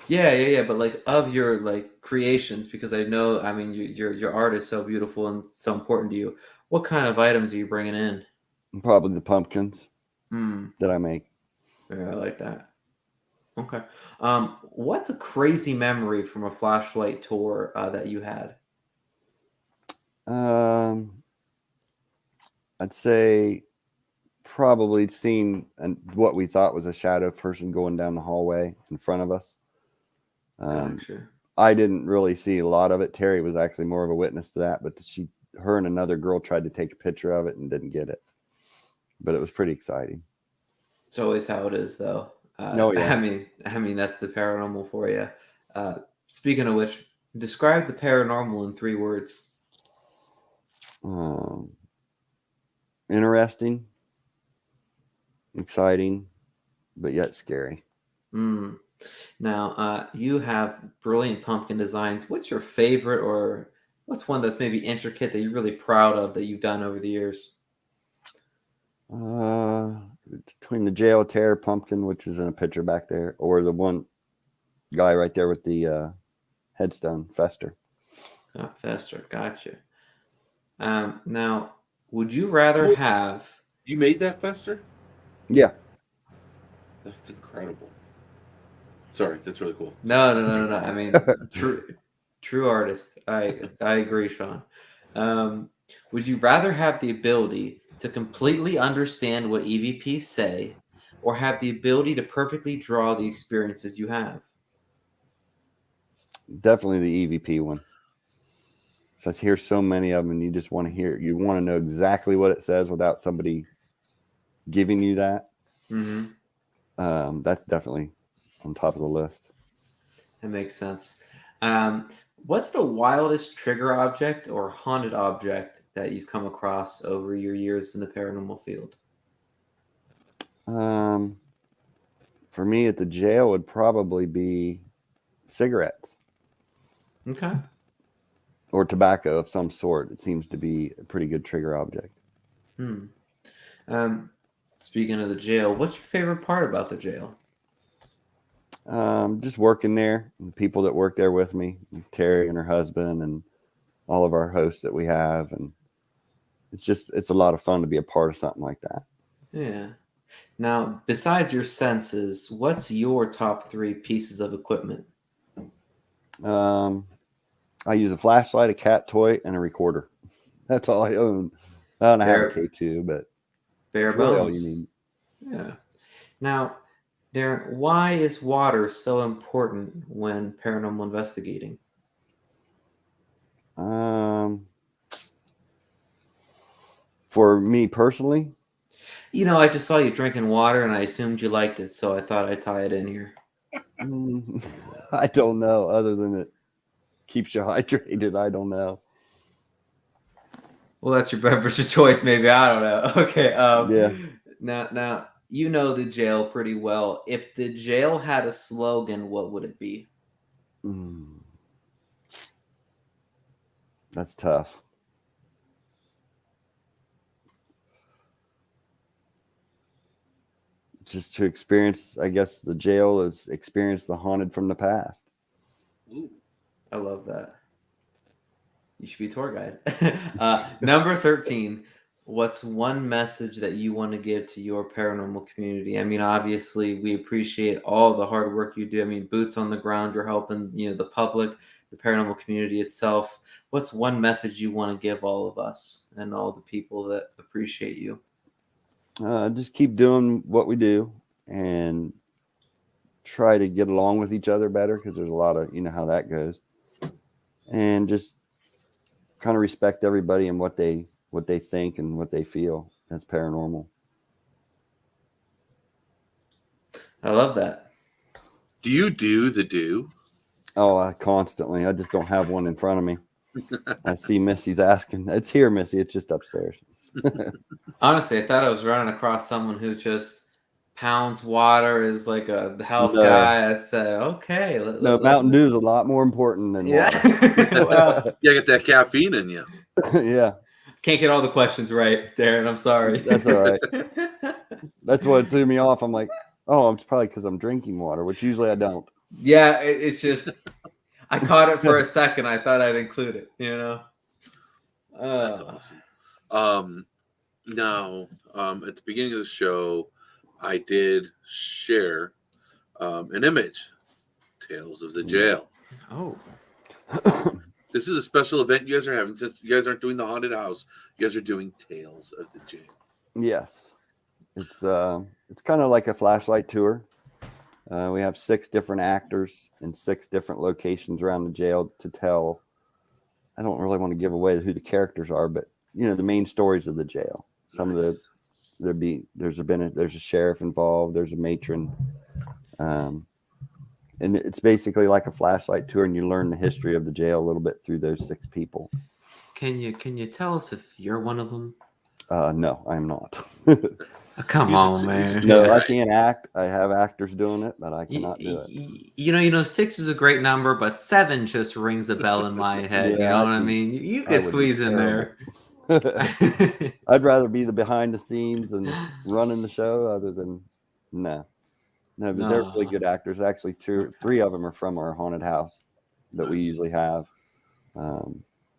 Yeah. But like of your like creations, because I know, I mean, your art is so beautiful and so important to you. What kind of items are you bringing in? Probably the pumpkins that I make. Yeah, I like that. Okay. What's a crazy memory from a flashlight tour that you had? I'd say probably seen what we thought was a shadow person going down the hallway in front of us. Gotcha. I didn't really see a lot of it. Terry was actually more of a witness to that, but her and another girl tried to take a picture of it and didn't get it. But it was pretty exciting. It's always how it is, though. Oh yeah. I mean that's the paranormal for you. Speaking of which, describe the paranormal in 3 words. Interesting, exciting, but yet scary. Now, you have brilliant pumpkin designs. What's your favorite, or what's one that's maybe intricate that you're really proud of that you've done over the years? Between the jail terror pumpkin, which is in a picture back there, or the one guy right there with the headstone, Fester. Fester, gotcha. Now, would you rather have... You made that, Fester? Yeah. That's incredible. Sorry, that's really cool. No. I mean, true artist. I agree, Shawn. Would you rather have the ability to completely understand what EVPs say, or have the ability to perfectly draw the experiences you have? Definitely the EVP one. So I hear so many of them, and you just want to hear. You want to know exactly what it says without somebody giving you that. That's definitely on top of the list. That makes sense. What's the wildest trigger object or haunted object that you've come across over your years in the paranormal field? For me at the jail would probably be cigarettes. Okay. Or tobacco of some sort. It seems to be a pretty good trigger object. Speaking of the jail, what's your favorite part about the jail? Just working there, the people that work there with me, Terry and her husband, and all of our hosts that we have, and it's a lot of fun to be a part of something like that. Yeah. Now, besides your senses, what's your top 3 pieces of equipment? I use a flashlight, a cat toy, and a recorder. That's all I own. I don't have a K2, but bare really bones. all you need. Yeah. Now, Darrin, why is water so important when paranormal investigating? For me personally, You know, I just saw you drinking water, and I assumed you liked it, so I thought I'd tie it in here. I don't know. Other than it keeps you hydrated, I don't know. Well, that's your beverage of choice, maybe. I don't know. Okay. Yeah. Now you know the jail pretty well. If the jail had a slogan, what would it be? That's tough. Just to experience, I guess the jail is experience the haunted from the past. Ooh, I love that. You should be a tour guide. Number 13. What's one message that you want to give to your paranormal community? I mean, obviously, we appreciate all the hard work you do. I mean, boots on the ground, you're helping, the public, the paranormal community itself. What's one message you want to give all of us and all the people that appreciate you? Just keep doing what we do and try to get along with each other better, because there's a lot of, how that goes. And just kind of respect everybody and what they think and what they feel as paranormal. I love that. Do you do the do? Oh, constantly. I just don't have one in front of me. I see Missy's asking. It's here, Missy. It's just upstairs. Honestly, I thought I was running across someone who just pounds water is like a health No. guy. I said, okay. No, Mountain Dew is a lot more important than Yeah. water. Well, You get that caffeine in you. Yeah, can't get all the questions right, Darren. I'm sorry. that's all right. That's what threw me off. I'm like, oh, it's probably because I'm drinking water, which usually I don't. Yeah, it's just I caught it for a second. I thought I'd include it. You know. That's awesome. Now, at the beginning of the show, I did share an image, Tales of the Jail. Oh. This is a special event you guys are having. Since you guys aren't doing the haunted house, you guys are doing Tales of the Jail. Yes, it's kind of like a flashlight tour. We have 6 different actors in 6 different locations around the jail to tell. I don't really want to give away who the characters are, but the main stories of the jail. Some of there's a sheriff involved. There's a matron, and it's basically like a flashlight tour, and you learn the history of the jail a little bit through those 6 people. Can you tell us if you're one of them? No, I'm not. Come on, man. No, I can't act. I have actors doing it, but I cannot do it. You know, 6 is a great number, but 7 just rings a bell in my head. Yeah, you know what I mean? You get squeezed in there. I'd rather be the behind the scenes and running the show other than no, but they're really good actors. Actually, 3 of them are from our haunted house that we usually have.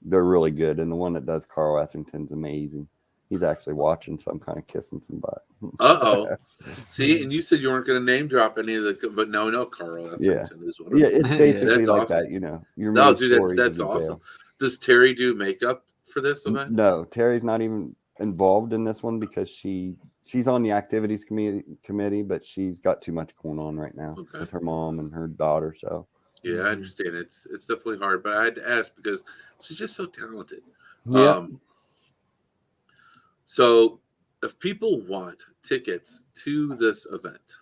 They're really good, and the one that does Carl Etherington's amazing. He's actually watching, so I'm kind of kissing some butt. See, and you said you weren't going to name drop any of the, but no, Carl Etherington is one of them. It's basically like awesome. that, No, dude, that's awesome. Does Terry do makeup for this event? No, Terry's not even involved in this one because she's on the activities committee, but she's got too much going on right now with her mom and her daughter. So yeah, I understand. It's definitely hard, but I had to ask because she's just so talented. Yeah. So if people want tickets to this event,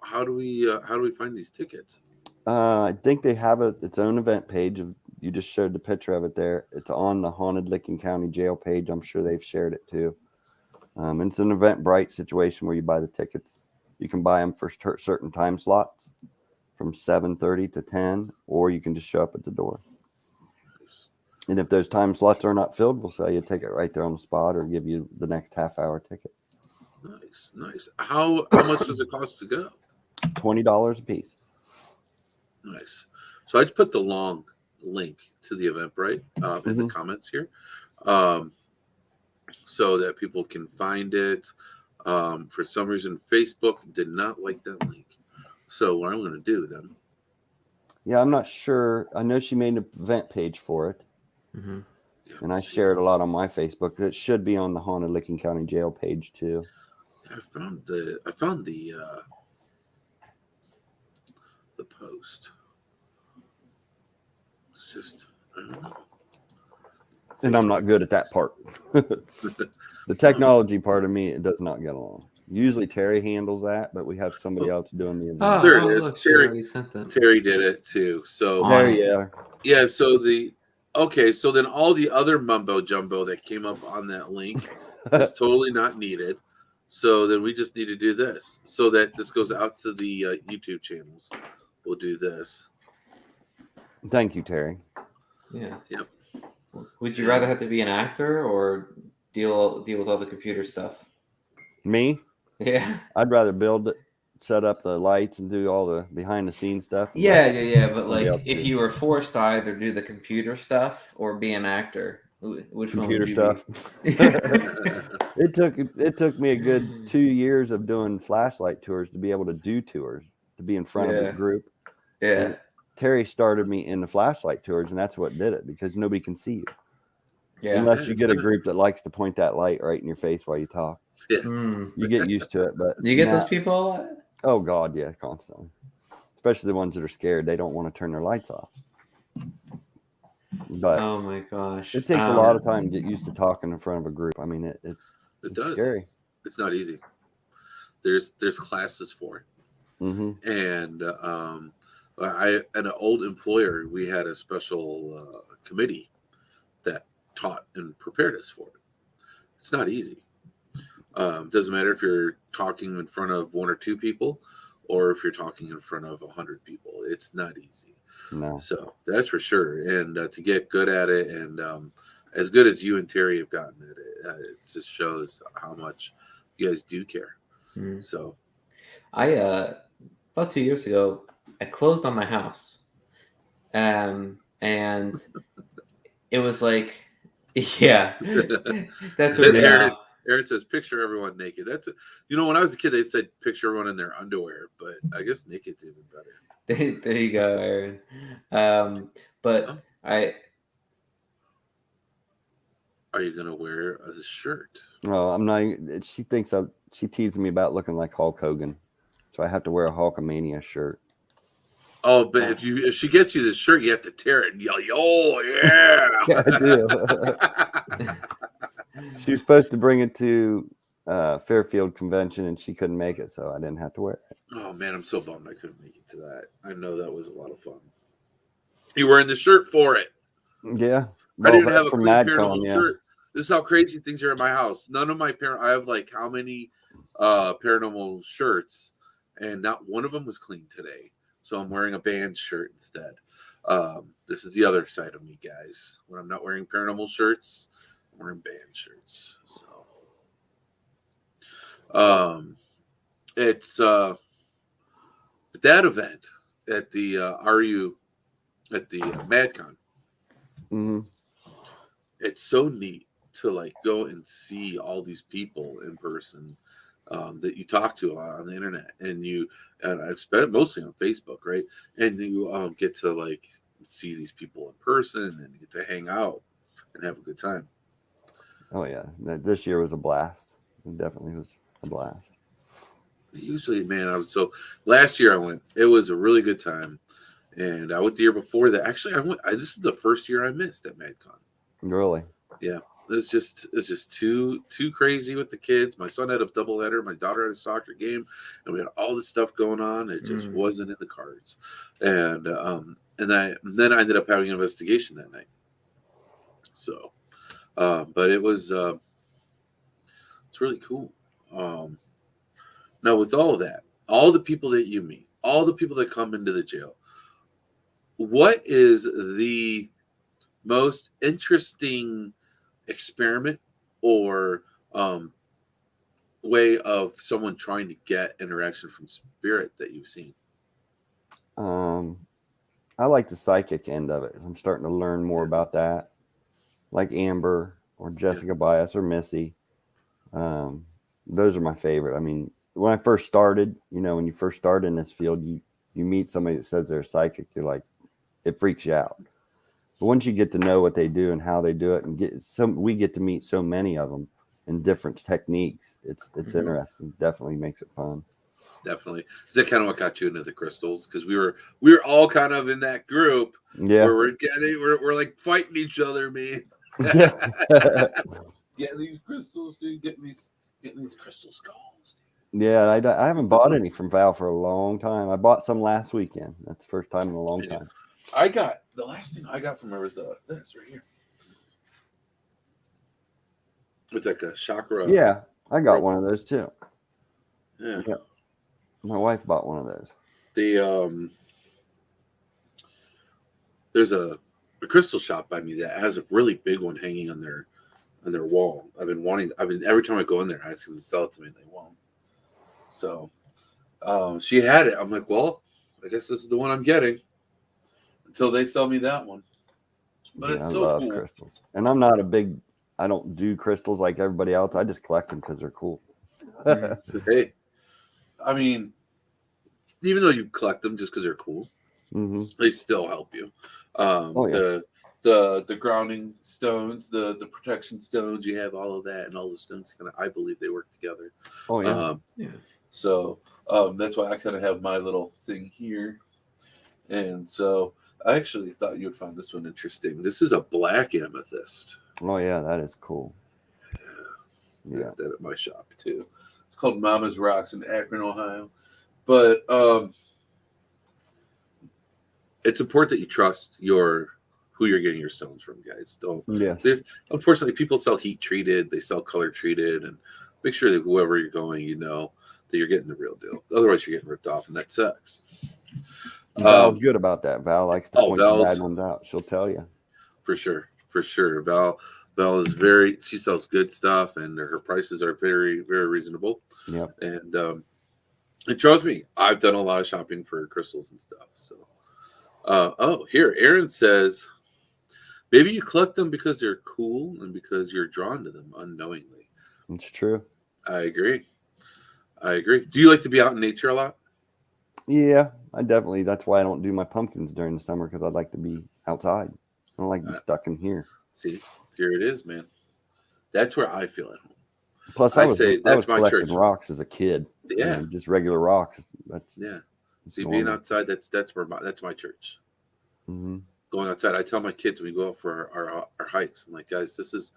how do we find these tickets? I think they have its own event page. You just showed the picture of it there. It's on the Haunted Licking County Jail page. I'm sure they've shared it too. And it's an Eventbrite situation where you buy the tickets. You can buy them for certain time slots from 7:30 to 10, or you can just show up at the door. And if those time slots are not filled, we'll sell you a ticket right there on the spot or give you the next half-hour ticket. Nice. How much does it cost to go? $20 a piece. Nice. So I put the long link to the Eventbrite in the comments here, so that people can find it. For some reason, Facebook did not like that link. So what I'm going to do then? Yeah, I'm not sure. I know she made an event page for it. And I share it a lot on my Facebook. It should be on the Haunted Licking County Jail page too. I found the post. It's just, I don't know. And I'm not good at that part. The technology part of me, it does not get along. Usually Terry handles that, but we have somebody else doing the event. There it is. Look, Terry did it too. So yeah. So so then all the other mumbo jumbo that came up on that link is totally not needed. So then we just need to do this so that this goes out to the YouTube channels. We'll do this. Thank you, Terry. Yeah. Yep. Would you rather have to be an actor or deal with all the computer stuff? Me? Yeah. I'd rather build it, set up the lights, and do all the behind the scenes stuff. Yeah. But like, if you were forced to either do the computer stuff or be an actor, which one would you stuff? It took me a good 2 years of doing flashlight tours to be able to do tours, to be in front of a group. Yeah. And Terry started me in the flashlight tours, and that's what did it, because nobody can see you. Yeah. Unless you get a group that likes to point that light right in your face while you talk. Yeah. You get used to it, but you get those people a lot? Oh God, yeah, constantly. Especially the ones that are scared. They don't want to turn their lights off. But oh my gosh. It takes a lot of time to get used to talking in front of a group. I mean, it's scary. It's not easy. There's classes for it. And at an old employer, we had a special committee that taught and prepared us for it. It's not easy. Doesn't matter if you're talking in front of 1 or 2 people, or if you're talking in front of 100 people. It's not easy. No. So that's for sure. And to get good at it, and as good as you and Terry have gotten at it, it just shows how much you guys do care. So I about 2 years ago, I closed on my house, and it was like, yeah, that threw me off. Aaron says, "Picture everyone naked." That's, when I was a kid, they said picture everyone in their underwear, but I guess naked's even better. There you go, Aaron. But are you gonna wear the shirt? No, I'm not. She thinks she teases me about looking like Hulk Hogan, so I have to wear a Hulkamania shirt. Oh, but if she gets you this shirt, you have to tear it and yell, "Oh yeah!" Yeah, I do. She was supposed to bring it to Fairfield Convention, and she couldn't make it, so I didn't have to wear it. Oh man, I'm so bummed I couldn't make it to that. I know that was a lot of fun. You wearing the shirt for it? Yeah, I didn't even have a clean MadCon, Paranormal shirt. This is how crazy things are in my house. None of my parents. I have like how many Paranormal shirts, and not one of them was clean today. So I'm wearing a band shirt instead. This is the other side of me, guys. When I'm not wearing Paranormal shirts, I'm wearing band shirts. So it's that event at the MadCon. Mm-hmm. It's so neat to like go and see all these people in person that you talk to a lot on the internet, and I've spent it mostly on Facebook, right? And you get to like see these people in person and get to hang out and have a good time. Oh yeah, this year was a blast. It definitely was a blast. Usually, man, last year I went. It was a really good time, and I went the year before that. Actually, I went. This is the first year I missed at MadCon. Really? Yeah. It's just too crazy with the kids. My son had a doubleheader. My daughter had a soccer game, and we had all this stuff going on. It just wasn't in the cards. And then I ended up having an investigation that night. So, but it was it's really cool. Now with all of that, all the people that you meet, all the people that come into the jail, what is the most interesting experiment or way of someone trying to get interaction from spirit that you've seen? I like the psychic end of it. I'm starting to learn more about that, like Amber or Jessica Bias or Missy. Those are my favorite. I mean, when I first started, when you first start in this field, you meet somebody that says they're psychic, you're like, it freaks you out. But once you get to know what they do and how they do it, and we get to meet so many of them in different techniques. It's interesting. Definitely makes it fun. Definitely. Is that kind of what got you into the crystals? Because we were all kind of in that group. Yeah. Where we're like fighting each other, man. Yeah. Getting these crystals, dude. Getting these crystal skulls. Yeah, I haven't bought any from Val for a long time. I bought some last weekend. That's the first time in a long time. The last thing I got from her was this right here. It's like a chakra. Yeah, I got one of those too. Yeah. My wife bought one of those. There's a crystal shop by me that has a really big one hanging on their wall. Every time I go in there, I ask them to sell it to me, and they won't. So she had it. I'm like, well, I guess this is the one I'm getting until they sell me that one. But yeah, it's I so love cool. crystals. And I'm not I don't do crystals like everybody else. I just collect them because they're cool. Hey, I mean, even though you collect them just because they're cool, they still help you. The grounding stones, the protection stones, you have all of that, and all the stones I believe they work together. Oh yeah. So that's why I kind of have my little thing here. And so I actually thought you would find this one interesting. This is a black amethyst. Oh yeah, that is cool. Yeah. I got that at my shop too. It's called Mama's Rocks in Akron, Ohio. But it's important that you trust who you're getting your stones from, guys. Don't. Yes. Unfortunately, people sell heat treated, they sell color treated, and make sure that whoever you're going, that you're getting the real deal. Otherwise, you're getting ripped off, and that sucks. Val's good about that. Val likes to point the Val's bad ones out. She'll tell you. For sure. Val is she sells good stuff, and her prices are very, very reasonable. Yep. And trust me, I've done a lot of shopping for crystals and stuff. So, here, Aaron says, maybe you collect them because they're cool and because you're drawn to them unknowingly. It's true. I agree. Do you like to be out in nature a lot? Yeah, I definitely. That's why I don't do my pumpkins during the summer, because I'd like to be outside. I don't like to be stuck in here. See, here it is, man. That's where I feel at home. Plus, I was my collecting church. rocks as a kid. Yeah, just regular rocks. That's See, being outside, that's my church. Mm-hmm. Going outside, I tell my kids when we go out for our hikes, I'm like, guys, this is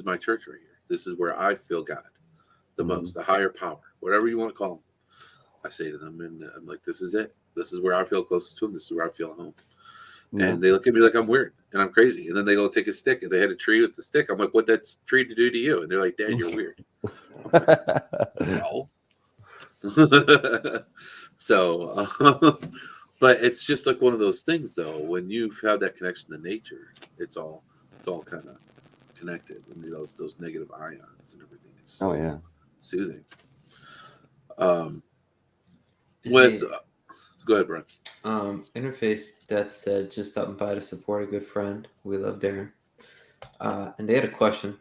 my church right here. This is where I feel God the most, the higher power, whatever you want to call them. I say to them, and I'm like, this is it. This is where I feel closest to them. This is where I feel at home. Yeah. And they look at me like I'm weird and I'm crazy. And then they go take a stick and they hit a tree with the stick. I'm like, what that tree to do to you? And they're like, Dad, you're weird. No. So, but it's just like one of those things, though. When you have that connection to nature, it's all kind of connected. I mean, those negative ions and everything. It's so soothing. Go ahead, Brian. Interface Death said, just stopping by to support a good friend. We love Darrin. And they had a question.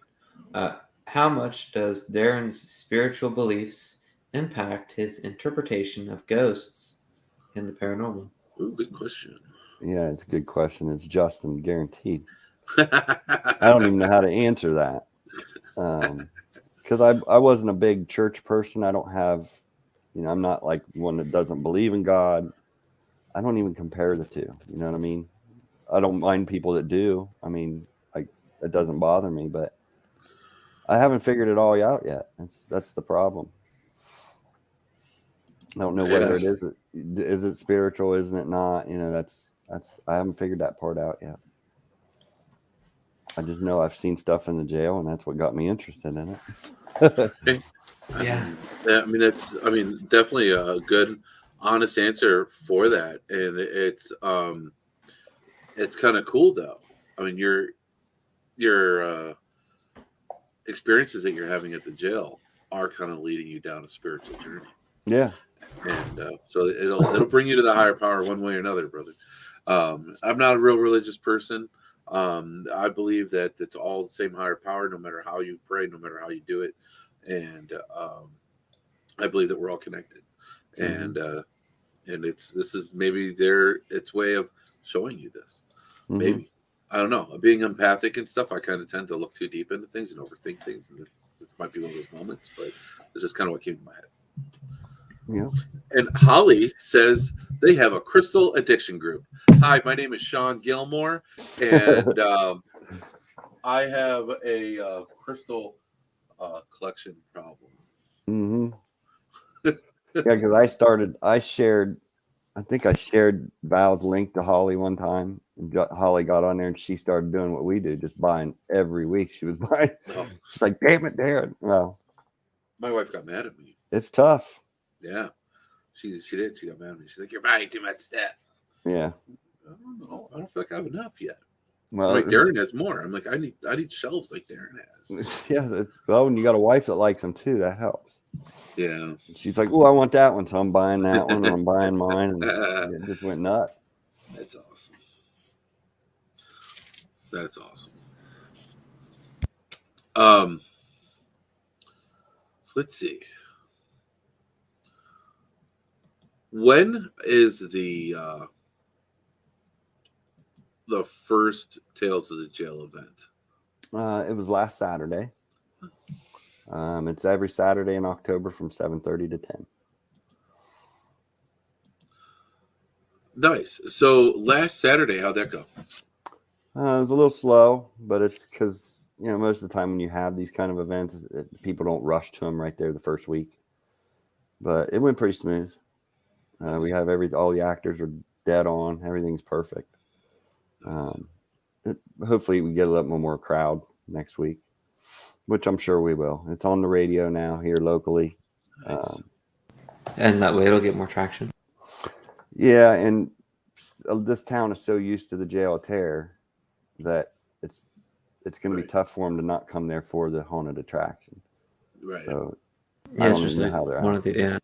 How much does Darrin's spiritual beliefs impact his interpretation of ghosts in the paranormal? Ooh, good question. Yeah, it's a good question. It's Justin, guaranteed. I don't even know how to answer that. Because I wasn't a big church person. I don't have, I'm not like one that doesn't believe in God. I don't even compare the two. You know what I mean? I don't mind people that do. I mean, like, it doesn't bother me, but I haven't figured it all out yet. That's the problem. I don't know whether it is it spiritual, isn't it not? That's I haven't figured that part out yet. I just know I've seen stuff in the jail, and that's what got me interested in it. Yeah. I mean, definitely a good, honest answer for that, and it's kind of cool though. I mean, your experiences that you're having at the jail are kind of leading you down a spiritual journey. Yeah, and so it'll bring you to the higher power one way or another, brother. I'm not a real religious person. I believe that it's all the same higher power, no matter how you pray, no matter how you do it, and I believe that we're all connected. And this is maybe its way of showing you this. Maybe, I don't know. Being empathic and stuff, I kind of tend to look too deep into things and overthink things, and it might be one of those moments. But it's just kind of what came to my head. Yeah. And Holly says they have a crystal addiction group. Hi, my name is Sean Gilmore, and I have a crystal collection problem. Yeah, because I shared Val's link to Holly one time, and Holly got on there and she started doing what we do, just buying every week. She was buying. She's like, damn it, Darrin. Well, my wife got mad at me. It's tough. Yeah, she did. She got mad at me. She's like, you're buying too much stuff. Yeah. I don't know. I don't feel like I have enough yet. Well, like Darrin has more. I'm like, I need shelves like Darrin has. Yeah. Well, when you got a wife that likes them too, that helps. Yeah. She's like, oh, I want that one, so I'm buying that one, and I'm buying mine, and it just went nuts. That's awesome. That's awesome. So let's see. When is the first Tales of the Jail event? It was last Saturday. It's every Saturday in October from 7:30 to 10. Nice. So last Saturday, how'd that go? It was a little slow, but it's because most of the time when you have these kind of events, people don't rush to them right there the first week. But it went pretty smooth. Nice. We have all the actors are dead on. Everything's perfect. Nice. Hopefully we get a little more crowd next week. which I'm sure we will. It's on the radio now here locally. Nice. And that way it'll get more traction. Yeah, and this town is so used to the Jail of Terror that it's going to be tough for them to not come there for the haunted attraction. Right. So Yeah, I it's don't just even like know how they're one at. of the, yeah.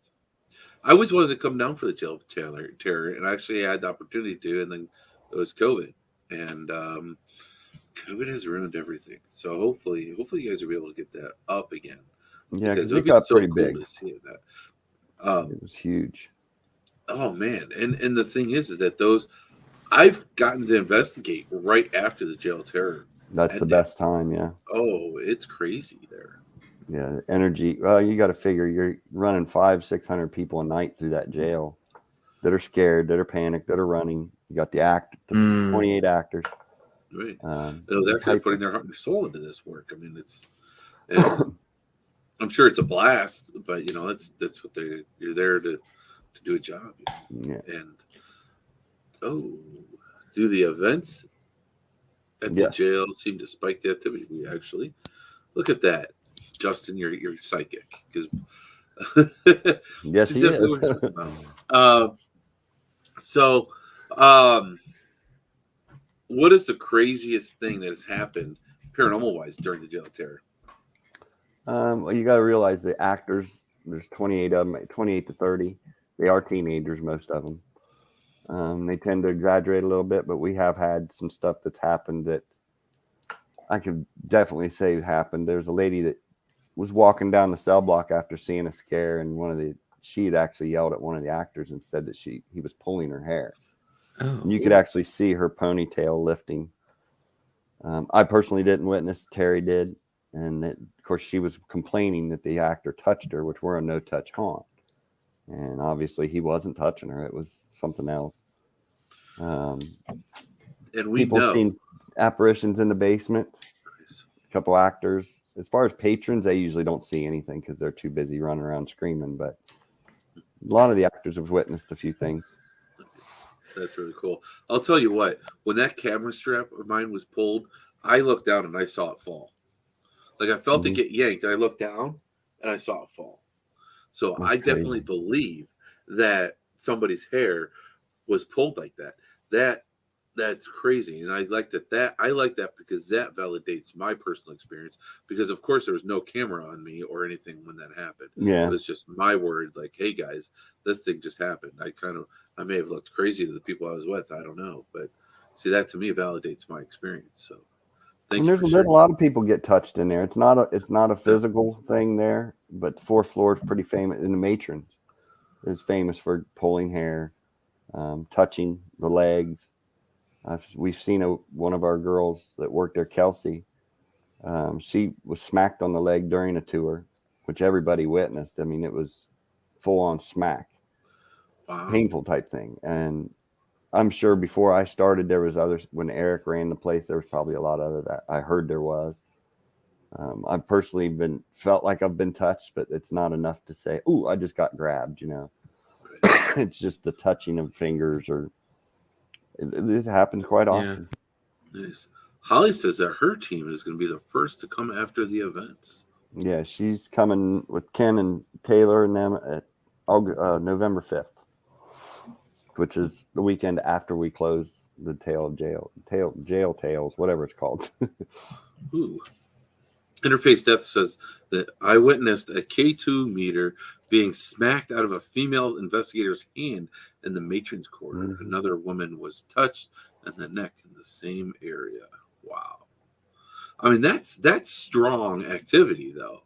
I always wanted to come down for the Jail of Terror, and I actually had the opportunity to, and then it was COVID, and COVID has ruined everything. So hopefully you guys will be able to get that up again. Yeah, because it it would be got so pretty cool big. to see that. It was huge. Oh man, and the thing is that those I've gotten to investigate right after the Jail of Terror. That's the best time, yeah. Oh, it's crazy there. Yeah, the energy. Well, you got to figure you're running 500-600 people a night through that jail that are scared, that are panicked, that are running. You got the 28 actors. Right. Those actors are putting their heart and soul into this work. I mean, it's I'm sure it's a blast, but you know, that's what you're there to do a job. Yeah. And do the events at the jail seem to spike the activity? We actually look at that, Justin. You're psychic because yes, he is. What is the craziest thing that has happened paranormal wise during the Jail of Terror? Well, you got to realize the actors. There's 28 of them, 28 to 30. They are teenagers, most of them. They tend to exaggerate a little bit, but we have had some stuff that's happened that I could definitely say happened. There's a lady that was walking down the cell block after seeing a scare, and she had actually yelled at one of the actors and said that he was pulling her hair. And you could actually see her ponytail lifting. I personally didn't witness. Terry did. And of course, she was complaining that the actor touched her, which we're a no-touch haunt. And obviously, he wasn't touching her. It was something else. And people seen apparitions in the basement. A couple actors. As far as patrons, they usually don't see anything because they're too busy running around screaming. But a lot of the actors have witnessed a few things. That's really cool. I'll tell you what. When that camera strap of mine was pulled, I looked down and I saw it fall. Like I felt it get yanked, and I looked down and I saw it fall. So I definitely believe that somebody's hair was pulled like that. That's crazy, and I like that. I like that because that validates my personal experience. Because of course there was no camera on me or anything when that happened. Yeah, it was just my word. Like, hey guys, this thing just happened. I may have looked crazy to the people I was with. I don't know, but see, that to me validates my experience. So. And there's a lot of people get touched in there. It's not a physical thing there, but the fourth floor is pretty famous. And the matron is famous for pulling hair, touching the legs. We've seen one of our girls that worked there, Kelsey. She was smacked on the leg during a tour, which everybody witnessed. I mean, it was full on smack, painful type thing. And I'm sure before I started, there was others. When Eric ran the place, there was probably a lot of other that I heard there was. I've personally felt like I've been touched, but it's not enough to say, "Ooh, I just got grabbed." You know, it's just the touching of fingers, or it happens quite often. Yeah. Nice. Holly says that her team is going to be the first to come after the events. Yeah, she's coming with Ken and Taylor and them at November 5th. Which is the weekend after we close the jail tales, whatever it's called. Ooh. Interface Death says that I witnessed a K2 meter being smacked out of a female investigator's hand in the matron's quarter. Mm-hmm. Another woman was touched in the neck in the same area. Wow. I mean, that's strong activity, though.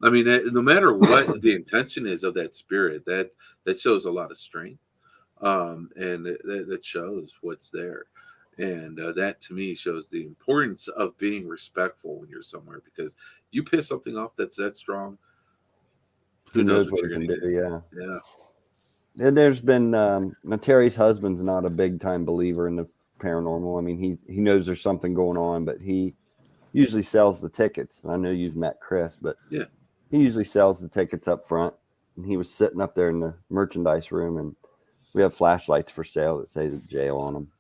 I mean, no matter what the intention is of that spirit, that shows a lot of strength. And that shows what's there. And that to me shows the importance of being respectful when you're somewhere, because you piss something off that's that strong, who knows what you're going to do. Yeah. And there's been Terry's husband's not a big time believer in the paranormal. I mean, he knows there's something going on, but he usually sells the tickets. I know you've met Chris, but yeah, he usually sells the tickets up front. And he was sitting up there in the merchandise room, and we have flashlights for sale that say the jail on them.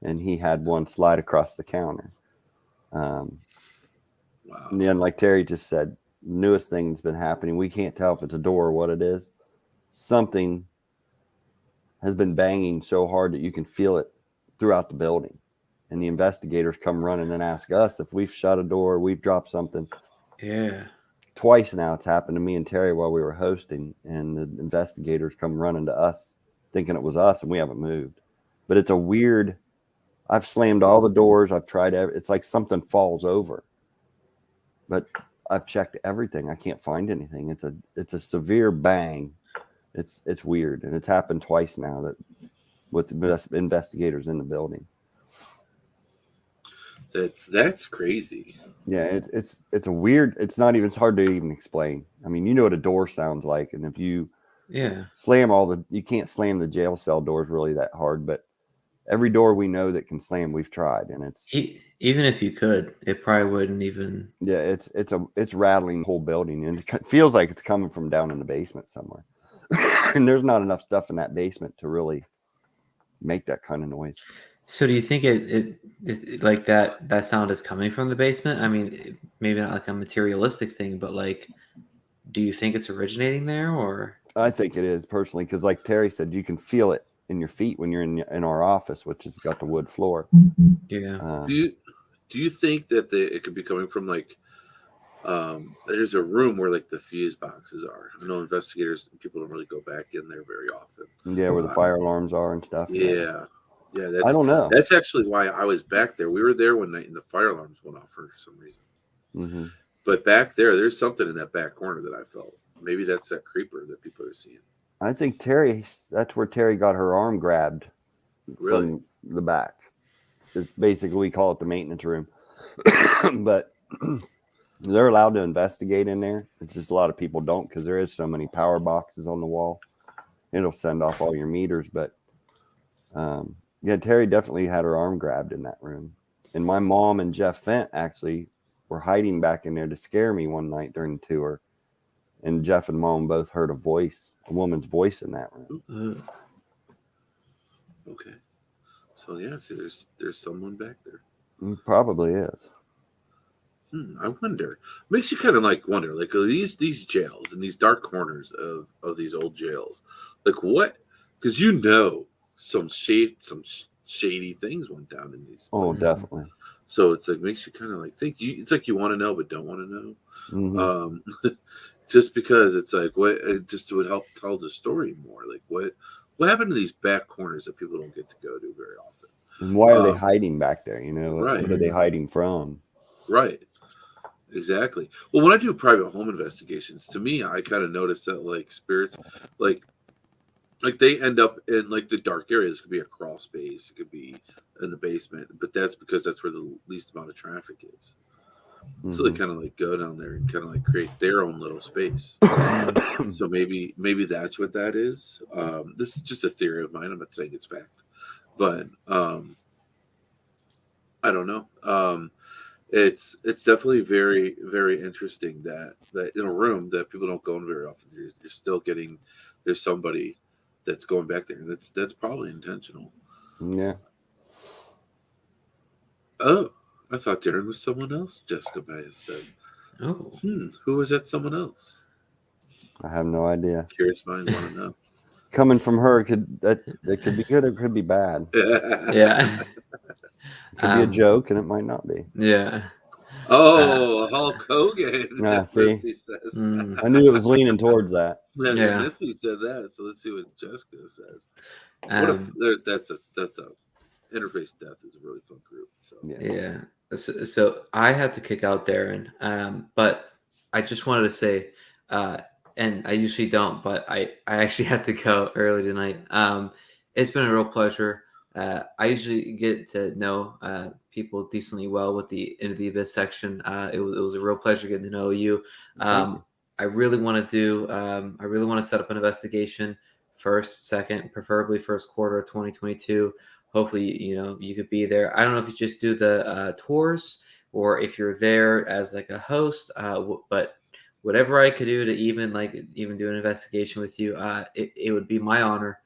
And he had one slide across the counter. Wow. And then, like Terry just said, newest thing's been happening. We can't tell if it's a door or what it is. Something has been banging so hard that you can feel it throughout the building. And the investigators come running and ask us if we've shut a door, we've dropped something. Yeah. Twice now it's happened to me and Terry while we were hosting, and the investigators come running to us thinking it was us, and we haven't moved. But it's a weird, I've slammed all the doors. I've tried, it's like something falls over. But I've checked everything. I can't find anything. It's a severe bang. It's weird, and it's happened twice now that with investigators in the building. That's crazy. Yeah, it's a weird. It's not even. It's hard to even explain. I mean, you know what a door sounds like, and if you slam you can't slam the jail cell doors really that hard, but every door we know that can slam, we've tried, and it's even if you could, it probably wouldn't even. Yeah, it's rattling the whole building, and it feels like it's coming from down in the basement somewhere. And there's not enough stuff in that basement to really make that kind of noise. So do you think it like that sound is coming from the basement? I mean, maybe not like a materialistic thing, but like, do you think it's originating there, or? I think it is personally, because like Terry said, you can feel it in your feet when you're in our office, which has got the wood floor. Yeah. Do you think that it could be coming from like there's a room where like the fuse boxes are? I know investigators, people don't really go back in there very often. Yeah, where the fire alarms are and stuff. Yeah. I don't know. That's actually why I was back there. We were there one night and the fire alarms went off for some reason. Mm-hmm. But back there's something in that back corner that I felt. Maybe that's that creeper that people are seeing. I think that's where Terry got her arm grabbed from the back. It's basically, we call it the maintenance room. But they're allowed to investigate in there. It's just a lot of people don't, because there is so many power boxes on the wall. It'll send off all your meters. But yeah, Terry definitely had her arm grabbed in that room. And my mom and Jeff Fent actually were hiding back in there to scare me one night during the tour. And Jeff and Mom both heard a woman's voice in that room. Okay. So yeah, see, there's someone back there. Probably is. I wonder. Makes you kind of like wonder, like these jails and these dark corners of these old jails, like what? Because some shady things went down in these places. Oh, definitely. So it's like makes you kind of like think. It's like you want to know but don't want to know. Mm-hmm. Just because it's like it just would help tell the story more. Like what happened to these back corners that people don't get to go to very often? And why are they hiding back there? Right. What are they hiding from? Right. Exactly. Well, when I do private home investigations, to me, I kind of notice that like spirits, like they end up in like the dark areas. It could be a crawl space. It could be in the basement, but that's because that's where the least amount of traffic is. Mm-hmm. So they kind of like go down there and kind of like create their own little space. So maybe that's what that is. This is just a theory of mine. I'm not saying it's fact, but I don't know. It's definitely very, very interesting that in a room that people don't go in very often, you're still getting, there's somebody that's going back there. That's probably intentional. Yeah. Oh, I thought Darrin was someone else. Jessica Baez says. Oh. Who was that someone else? I have no idea. Curious minds want to know. Coming from her, that could be good or it could be bad. Yeah. It could be a joke, and it might not be. Yeah. Oh, Hulk Hogan. See? Missy says. I knew it was leaning towards that. Yeah. Missy said that, so let's see what Jessica says. What if that's a Interface Death is a really fun group. So yeah. So I had to kick out Darrin, but I just wanted to say, and I usually don't, but I actually had to go early tonight. It's been a real pleasure. I usually get to know people decently well with the Into the Abyss section. It was a real pleasure getting to know you. I really want to set up an investigation first, second, preferably first quarter of 2022. Hopefully, you could be there. I don't know if you just do the tours or if you're there as like a host, but whatever I could do to even do an investigation with you, it would be my honor.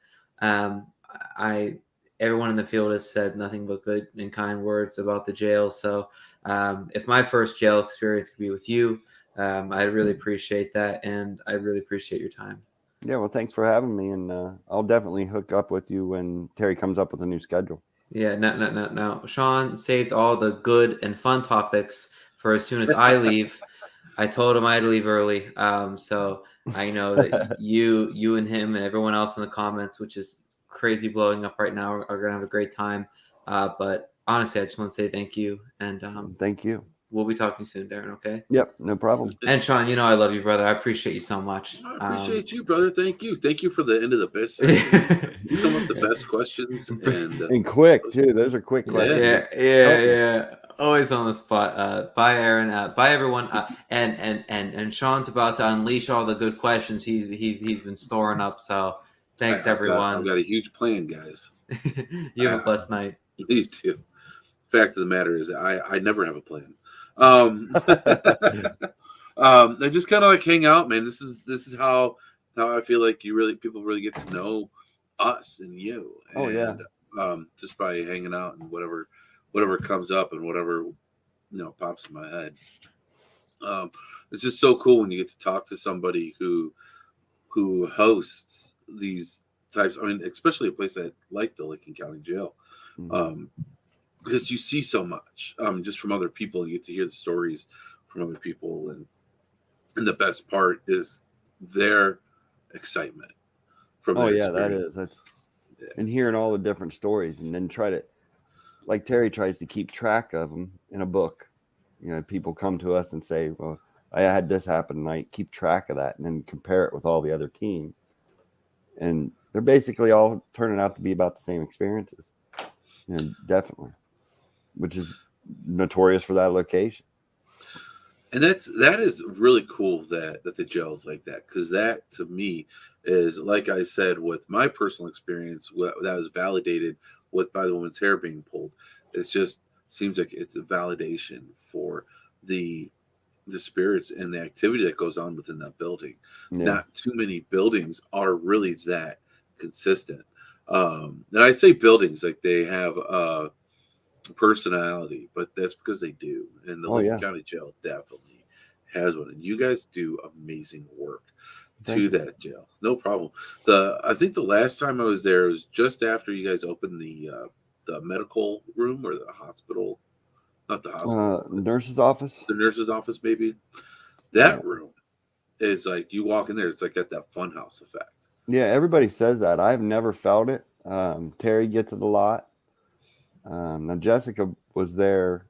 everyone in the field has said nothing but good and kind words about the jail. So if my first jail experience could be with you, I really appreciate that, and I really appreciate your time. Yeah, well, thanks for having me, and I'll definitely hook up with you when Terry comes up with a new schedule. Yeah, no. Shawn saved all the good and fun topics for as soon as I leave. I told him I'd leave early, so I know that you and him and everyone else in the comments, which is crazy blowing up right now, are gonna have a great time. But honestly, I just want to say thank you, and Thank you. we'll be talking soon, Darrin. Okay? Yep, no problem. And Shawn, you know I love you, brother. I appreciate you so much. I appreciate you, brother. Thank you. Thank you for the end of the best section. You come up with the best questions And quick too. Those are quick questions. Yeah. Always on the spot. Bye, Aaron. Bye, everyone. And Shawn's about to unleash all the good questions he's been storing up. So thanks, everyone. I've got a huge plan, guys. You have a blessed night. You too. Fact of the matter is, I never have a plan. I just kind of like hang out, man. This is how I feel like people really get to know us and you. Just by hanging out and whatever comes up and whatever pops in my head. It's just so cool when you get to talk to somebody who hosts these types. I mean, especially a place like the Licking County Jail. Because you see so much just from other people. You get to hear the stories from other people, and the best part is their excitement from their experiences. That's and hearing all the different stories, and then try to, like Terry tries to keep track of them in a book. People come to us and say, well, I had this happen, and I keep track of that, and then compare it with all the other teams, and they're basically all turning out to be about the same experiences. Definitely, which is notorious for that location. And that is really cool that the jail's like that, because that to me is, like I said, with my personal experience that was validated by the woman's hair being pulled. It just seems like it's a validation for the spirits and the activity that goes on within that building. Yeah. Not too many buildings are really that consistent. And I say buildings like they have personality, but that's because they do. And the Licking County Jail definitely has one. And you guys do amazing work to that jail. No problem. I think the last time I was there was just after you guys opened the medical room, or the hospital. Not the hospital. The nurse's office. The nurse's office, maybe. That room is like, you walk in there, it's like at that funhouse effect. Yeah, everybody says that. I've never felt it. Terry gets it a lot. Now Jessica was there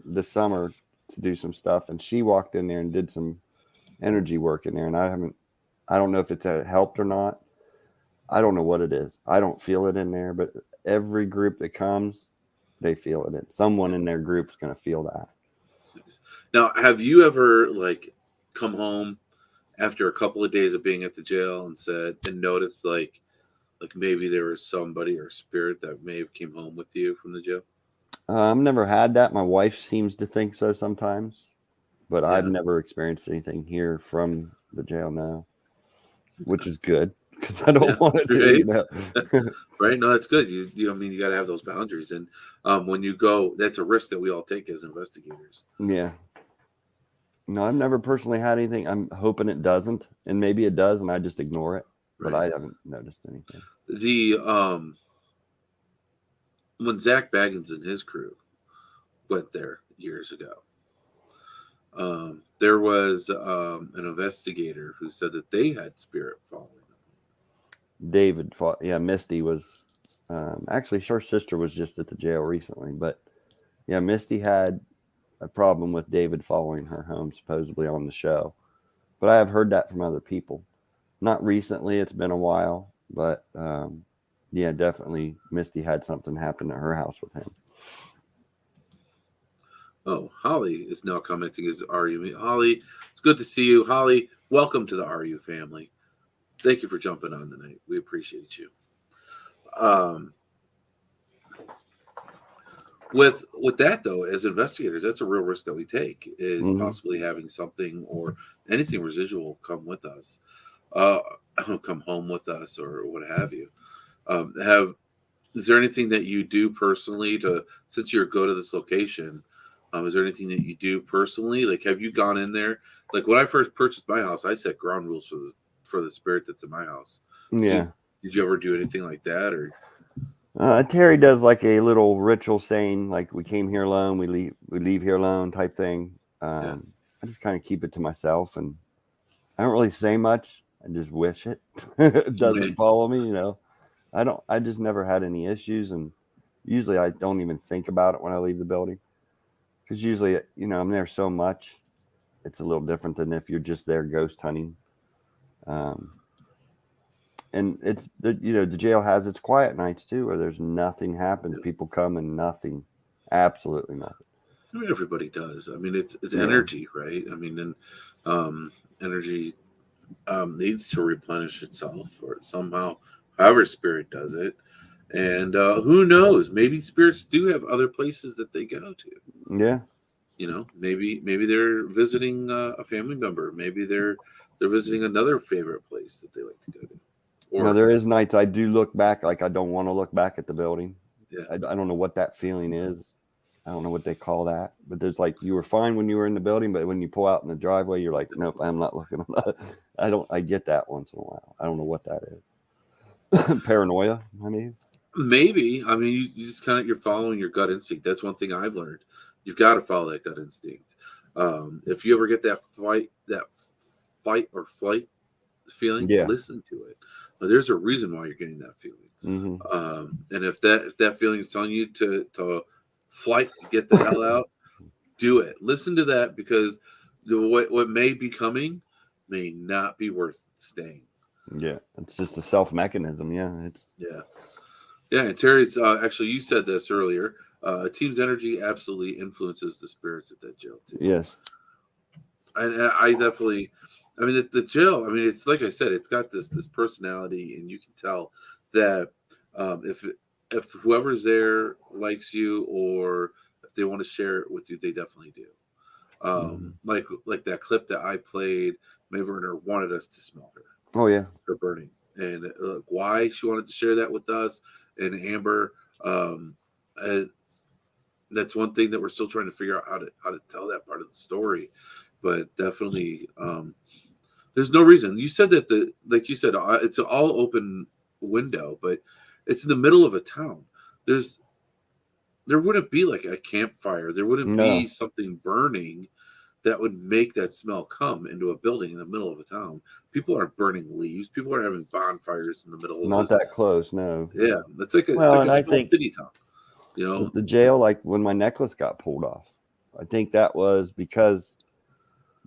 this summer to do some stuff, and she walked in there and did some energy work in there, and I don't know if it's helped or not. I don't know what it is. I don't feel it in there, but every group that comes, they feel it. Someone in their group is going to feel that. Now, have you ever come home after a couple of days of being at the jail and noticed like maybe there was somebody or spirit that may have came home with you from the jail? I've never had that. My wife seems to think so sometimes, but I've never experienced anything here from the jail now, which is good because I don't want it to. Right? No, that's good. You got to have those boundaries, and when you go, that's a risk that we all take as investigators. Yeah. No, I've never personally had anything. I'm hoping it doesn't, and maybe it does, and I just ignore it. But I haven't noticed anything. When Zach Baggins and his crew went there years ago, there was an investigator who said that they had spirit following them. David fought. Yeah, Misty was. Actually, her sister was just at the jail recently, but yeah, Misty had a problem with David following her home, supposedly on the show. But I have heard that from other people. Not recently, it's been a while, but yeah, definitely Misty had something happen at her house with him. Oh, Holly is now commenting as RU. Holly, it's good to see you. Holly, welcome to the RU family. Thank you for jumping on tonight. We appreciate you. With that though, as investigators, that's a real risk that we take, is possibly having something or anything residual come with us, come home with us, or what have you. Is there anything that you do personally since you go to this location? Is there anything that you do personally? Like, have you gone in there? Like, when I first purchased my house, I set ground rules for the spirit that's in my house. Yeah. Did you ever do anything like that, or? Terry does like a little ritual saying, like, we came here alone, we leave here alone type thing. I just kind of keep it to myself, and I don't really say much. I just wish it. It doesn't follow me, I just never had any issues, and usually I don't even think about it when I leave the building, because usually, I'm there so much. It's a little different than if you're just there ghost hunting. And it's the jail has its quiet nights too, where there's nothing happens. People come and nothing, absolutely nothing. I mean, everybody does. I mean, it's energy, right? I mean, and energy needs to replenish itself, or somehow, however spirit does it. And who knows? Maybe spirits do have other places that they go to. Yeah. Maybe they're visiting a family member. Maybe they're visiting another favorite place that they like to go to. Or there is nights I do look back, like I don't want to look back at the building. Yeah. I don't know what that feeling is. I don't know what they call that. But there's like, you were fine when you were in the building, but when you pull out in the driveway, you're like, nope, I'm not looking. I get that once in a while. I don't know what that is. Paranoia, I mean. Maybe. I mean, you just you're following your gut instinct. That's one thing I've learned. You've got to follow that gut instinct. If you ever get that fight or flight feeling, listen to it. There's a reason why you're getting that feeling. Mm-hmm. And if that feeling is telling you to flight, get the hell out, do it. Listen to that, because what may be coming may not be worth staying. Yeah, it's just a self mechanism. Yeah, And Terry's actually, you said this earlier. A team's energy absolutely influences the spirits at that jail too. Yes, and I definitely. I mean, the jail. I mean, it's like I said, it's got this personality, and you can tell that if whoever's there likes you, or if they want to share it with you, they definitely do. Like that clip that I played, May Werner wanted us to smell her. Oh yeah, her burning, and why she wanted to share that with us and Amber. That's one thing that we're still trying to figure out how to tell that part of the story, but definitely. There's no reason. You said that like you said, it's an all open window, but it's in the middle of a town. There wouldn't be like a campfire. There wouldn't be something burning that would make that smell come into a building in the middle of a town. People aren't burning leaves. People are having bonfires in the middle of not that close. No. Yeah, it's like a small city town. The jail, like when my necklace got pulled off, I think that was because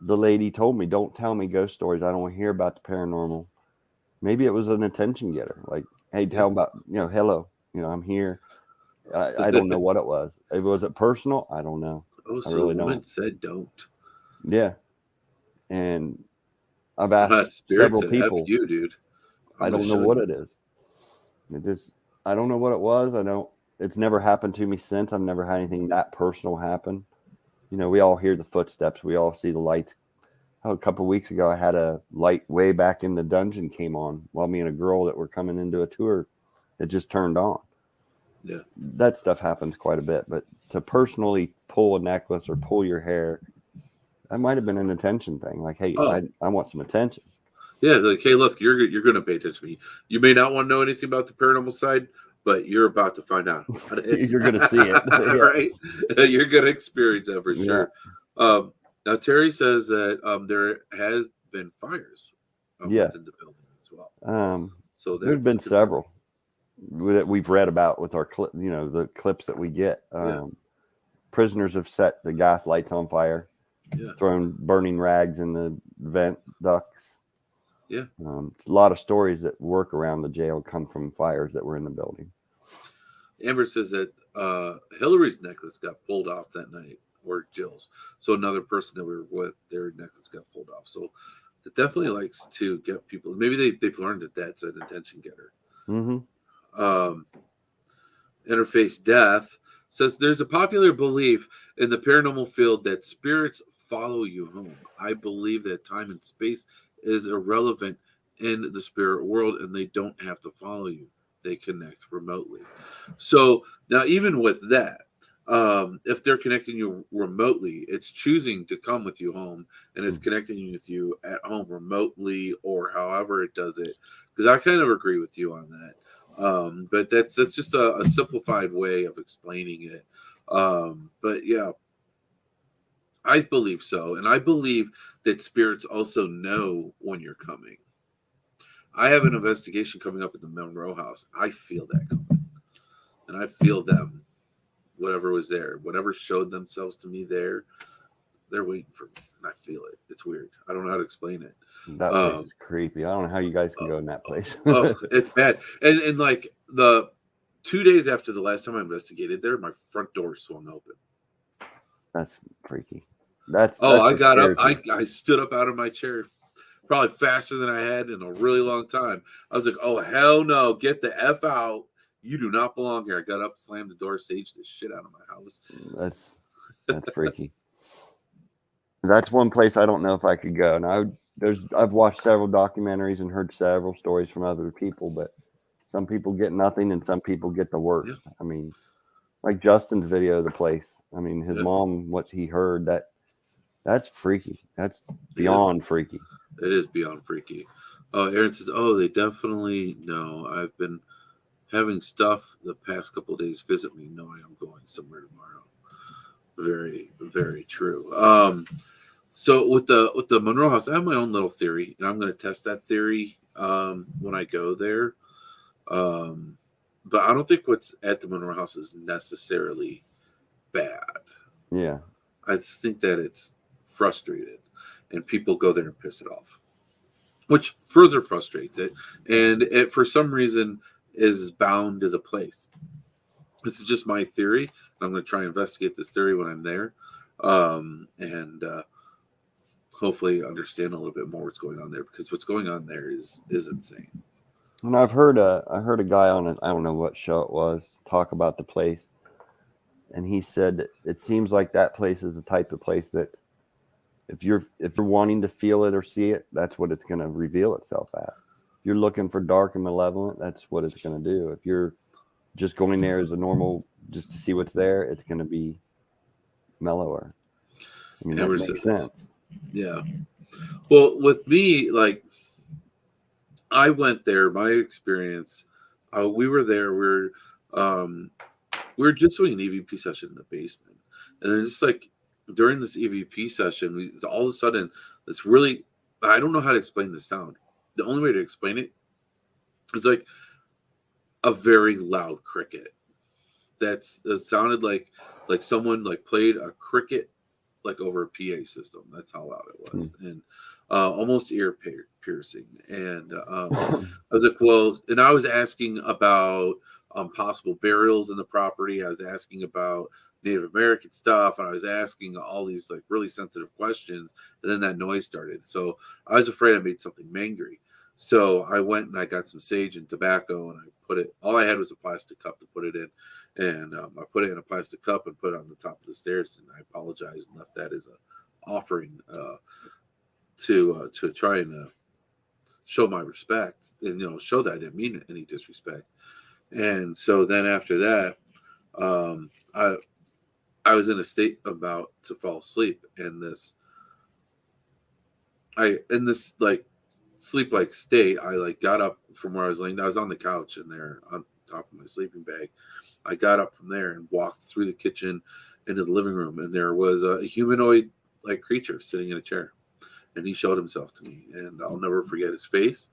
the lady told me, don't tell me ghost stories. I don't want to hear about the paranormal. Maybe it was an attention getter. Like, hey, tell about, hello, I'm here. I don't know what it was. Was it personal? I don't know. Oh, so really the woman said don't. Yeah. And I've asked several people. F you, dude. I don't know what it is. I don't know what it was. It's never happened to me since. I've never had anything that personal happen. We all hear the footsteps. We all see the lights. A couple of weeks ago, I had a light way back in the dungeon came on while me and a girl that were coming into a tour, it just turned on. Yeah. That stuff happens quite a bit. But to personally pull a necklace or pull your hair, that might have been an attention thing. Like, hey, I want some attention. Yeah, like, hey, look, you're going to pay attention to me. You may not want to know anything about the paranormal side, but you're about to find out. You're going to see it. Right? You're going to experience that for sure. Now, Terry says that there has been fires within the building as well. So there's been several that we've read about with our the clips that we get. Prisoners have set the gas lights on fire, thrown burning rags in the vent ducts. Yeah. It's a lot of stories that work around the jail come from fires that were in the building. Amber says that Hillary's necklace got pulled off that night, or Jill's. So another person that we were with, their necklace got pulled off. So it definitely likes to get people. Maybe they've learned that that's an attention getter. Mm-hmm. Interface Death says there's a popular belief in the paranormal field that spirits follow you home. I believe that time and space is irrelevant in the spirit world, and they don't have to follow you. they connect remotely. So now, even with that, if they're connecting you remotely, it's choosing to come with you home, and it's connecting with you at home remotely, or however it does it. Because I kind of agree with you on that. But that's just a simplified way of explaining it. But yeah, I believe so, and I believe that spirits also know when you're coming. I have an investigation coming up at the Monroe House. I feel that coming, and I feel them. Whatever was there, whatever showed themselves to me there, they're waiting for me, and I feel it. It's weird. I don't know how to explain it. That place is creepy. I don't know how you guys can go in that place. Oh, it's bad. And like the 2 days after the last time I investigated there, my front door swung open. That's freaky. That's I got up. I stood up out of my chair, probably faster than I had in a really long time. I was like, "Oh hell no! Get the F out! You do not belong here." I got up, slammed the door, saged the shit out of my house. That's freaky. That's one place I don't know if I could go. Now, I've watched several documentaries and heard several stories from other people, but some people get nothing and some people get the worst. Yeah. I mean, like Justin's video of the place. I mean, his mom, what he heard, that's freaky. That's beyond freaky. It is beyond freaky. Oh, Aaron says, they definitely know. I've been having stuff the past couple of days visit me knowing I'm going somewhere tomorrow. Very, very true. So with the Monroe House, I have my own little theory, and I'm going to test that theory when I go there. But I don't think what's at the Monroe House is necessarily bad. Yeah. I just think that it's frustrated, and people go there and piss it off, which further frustrates it, and it for some reason is bound to the place. This is just my theory. I'm going to try and investigate this theory when I'm there, and hopefully understand a little bit more what's going on there, because what's going on there is insane. And I heard a guy on it, I don't know what show it was, talk about the place, and he said it seems like that place is the type of place that if you're wanting to feel it or see it, that's what it's going to reveal itself as. If you're looking for dark and malevolent, that's what it's going to do. If you're just going there as a normal, just to see what's there, it's going to be mellower. I mean, that makes sense. Yeah. Well, with me, like, I went there. My experience, we were there. We were just doing an EVP session in the basement, and then just like during this EVP session, all of a sudden, it's really, I don't know how to explain the sound. The only way to explain it is like a very loud cricket. It sounded like someone like played a cricket like over a PA system. That's how loud it was, and almost ear piercing. And I was like, well, and I was asking about possible burials in the property. I was asking about Native American stuff, and I was asking all these like really sensitive questions, and then that noise started. So I was afraid I made something mangry. So I went and I got some sage and tobacco, and I put it, all I had was a plastic cup to put it in, and I put it in a plastic cup and put it on the top of the stairs, and I apologized and left that as an offering to try and show my respect, and show that I didn't mean any disrespect. And so then after that, I was in a state about to fall asleep, and this like sleep-like state, I like got up from where I was laying. I was on the couch in there on top of my sleeping bag. I got up from there and walked through the kitchen into the living room, and there was a humanoid like creature sitting in a chair, and he showed himself to me, and I'll never forget his face.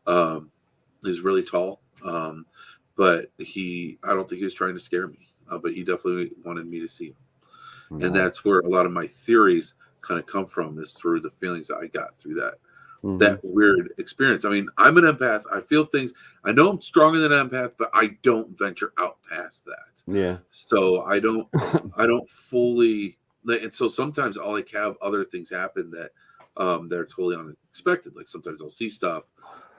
He's really tall, but I don't think he was trying to scare me, but he definitely wanted me to see him. No. And that's where a lot of my theories kind of come from, is through the feelings that I got through that weird experience. I mean, I'm an empath. I feel things. I know I'm stronger than an empath, but I don't venture out past that. Yeah. So I don't fully. And so sometimes I'll like have other things happen that they're totally unexpected. Like sometimes I'll see stuff.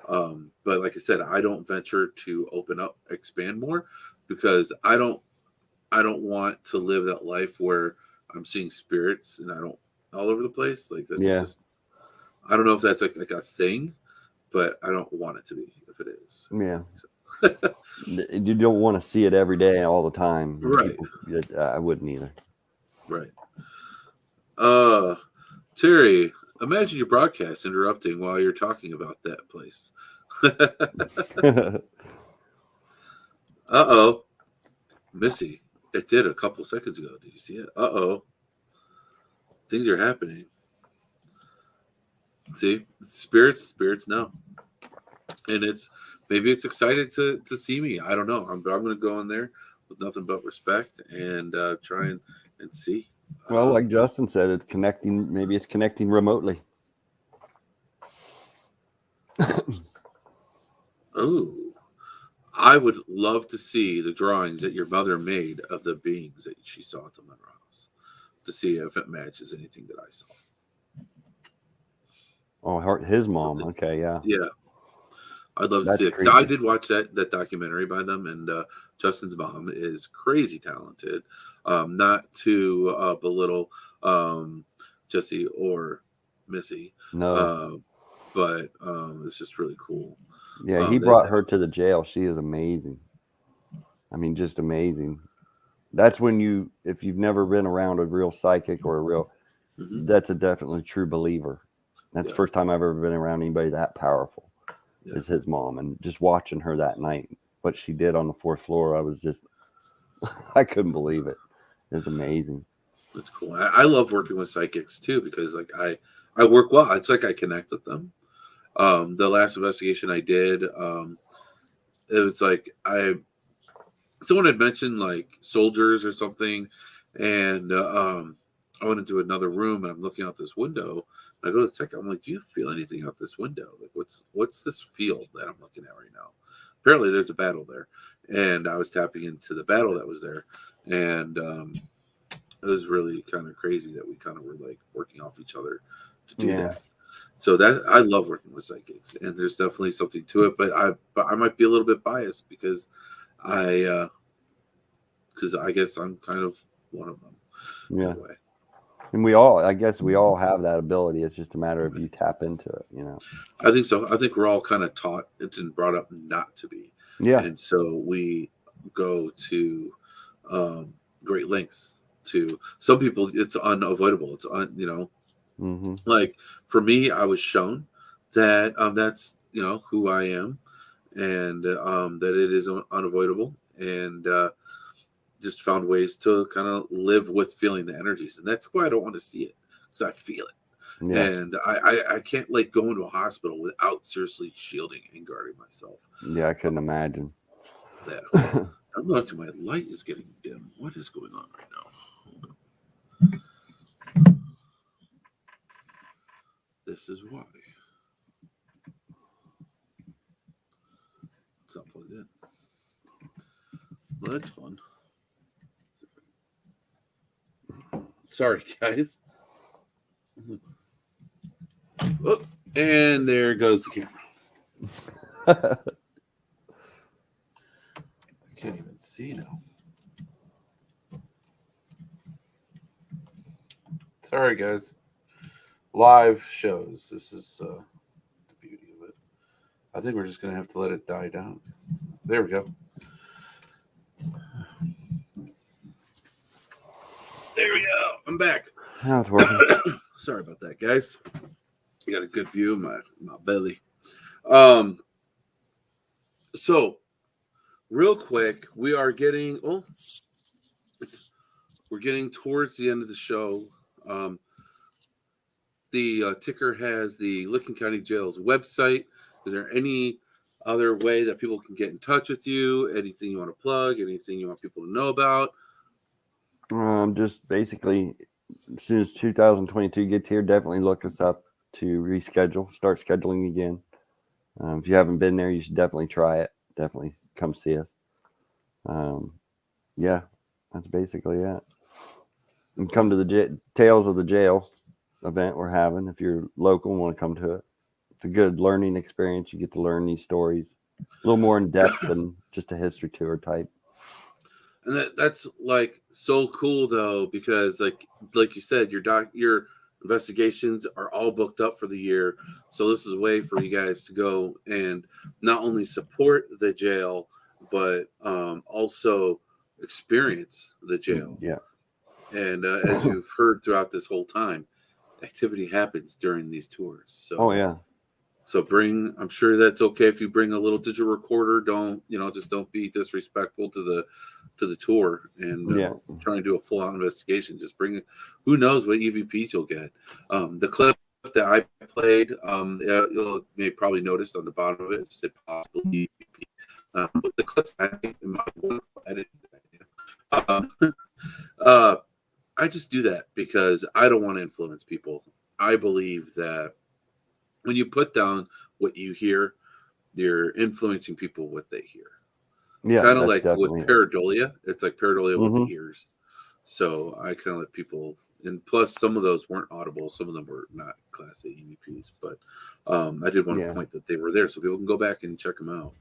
But like I said, I don't venture to open up, expand more, because I don't want to live that life where I'm seeing spirits and I don't all over the place. Like that's just, I don't know if that's like a thing, but I don't want it to be if it is. Yeah. You don't want to see it every day all the time. Right. I wouldn't either. Right. Terry, imagine your broadcast interrupting while you're talking about that place. Uh-oh. Missy, it did a couple seconds ago. Did you see it? Uh-oh. Things are happening. See? Spirits know. And maybe it's excited to see me. I don't know. I'm going to go in there with nothing but respect and try and see. Well, like Justin said, it's connecting. Maybe it's connecting remotely. Oh, I would love to see the drawings that your mother made of the beings that she saw at the Monroe house to see if it matches anything that I saw. Oh, his mom. Okay, yeah. Yeah. I'd love to see it. I did watch that documentary by them, and Justin's mom is crazy talented. Not to belittle Jesse or Missy. No. But it's just really cool. Yeah, he brought her to the jail. She is amazing. I mean, just amazing. That's when if you've never been around a real psychic or a real, that's a definitely true believer. That's the first time I've ever been around anybody that powerful. Is his mom. And just watching her that night, what she did on the 4th floor, I was just, I couldn't believe it. It was amazing. That's cool. I love working with psychics too, because like I work well. It's like I connect with them. The last investigation I did, it was like someone had mentioned like soldiers or something, and I went into another room and I'm looking out this window. And I go to the second, I'm like, do you feel anything out this window? Like, what's this field that I'm looking at right now? Apparently there's a battle there, and I was tapping into the battle that was there, and it was really kind of crazy that we kind of were like working off each other to do that. So that I love working with psychics, and there's definitely something to it. But I might be a little bit biased because I guess I'm kind of one of them. Yeah. Anyway. And I guess we all have that ability. It's just a matter of you tap into it, you know. I think so. I think we're all kind of taught and brought up not to be. Yeah. And so we go to great lengths to some people. It's unavoidable. It's like for me, I was shown that that's who I am, and that it is unavoidable, and just found ways to kind of live with feeling the energies, and that's why I don't want to see it, because I feel it. Yeah. And I can't like go into a hospital without seriously shielding and guarding myself. Yeah, I couldn't imagine. Yeah. I'm noticing my light is getting dim. What is going on right now? This is why. It's not plugged in. Well, that's fun. Sorry, guys. Oh, and there goes the camera. I can't even see now. Sorry, guys. Live shows. This is the beauty of it. I think we're just going to have to let it die down. There we go. There we go. I'm back. Now it's working. Sorry about that, guys. You got a good view of my belly. So, real quick, we're getting towards the end of the show. The ticker has the Licking County Jail's website. Is there any other way that people can get in touch with you? Anything you want to plug? Anything you want people to know about? Just basically, as soon as 2022 gets here, definitely look us up to start scheduling again. If you haven't been there, you should definitely try it. Definitely come see us. Yeah, that's basically it. And come to the Tales of the Jail event we're having. If you're local and want to come to it, it's a good learning experience. You get to learn these stories a little more in depth than just a history tour type. And that's like so cool though, because like you said, your investigations are all booked up for the year. So this is a way for you guys to go and not only support the jail, but also experience the jail. Yeah. And as you've heard throughout this whole time, activity happens during these tours. So, So I'm sure that's okay if you bring a little digital recorder. Don't be disrespectful to the tour and try and do a full out investigation. Just bring it. Who knows what EVPs you'll get? The clip that I played, you may probably noticed on the bottom of it, it said possible EVP. But the clips I think in my wonderful editing idea. I just do that because I don't want to influence people. I believe that when you put down what you hear, you're influencing people what they hear. Yeah, kind of like with pareidolia. It's like pareidolia with the ears. So I kind of let people, and plus some of those weren't audible. Some of them were not Class A EVPs, but I did want to point that they were there so people can go back and check them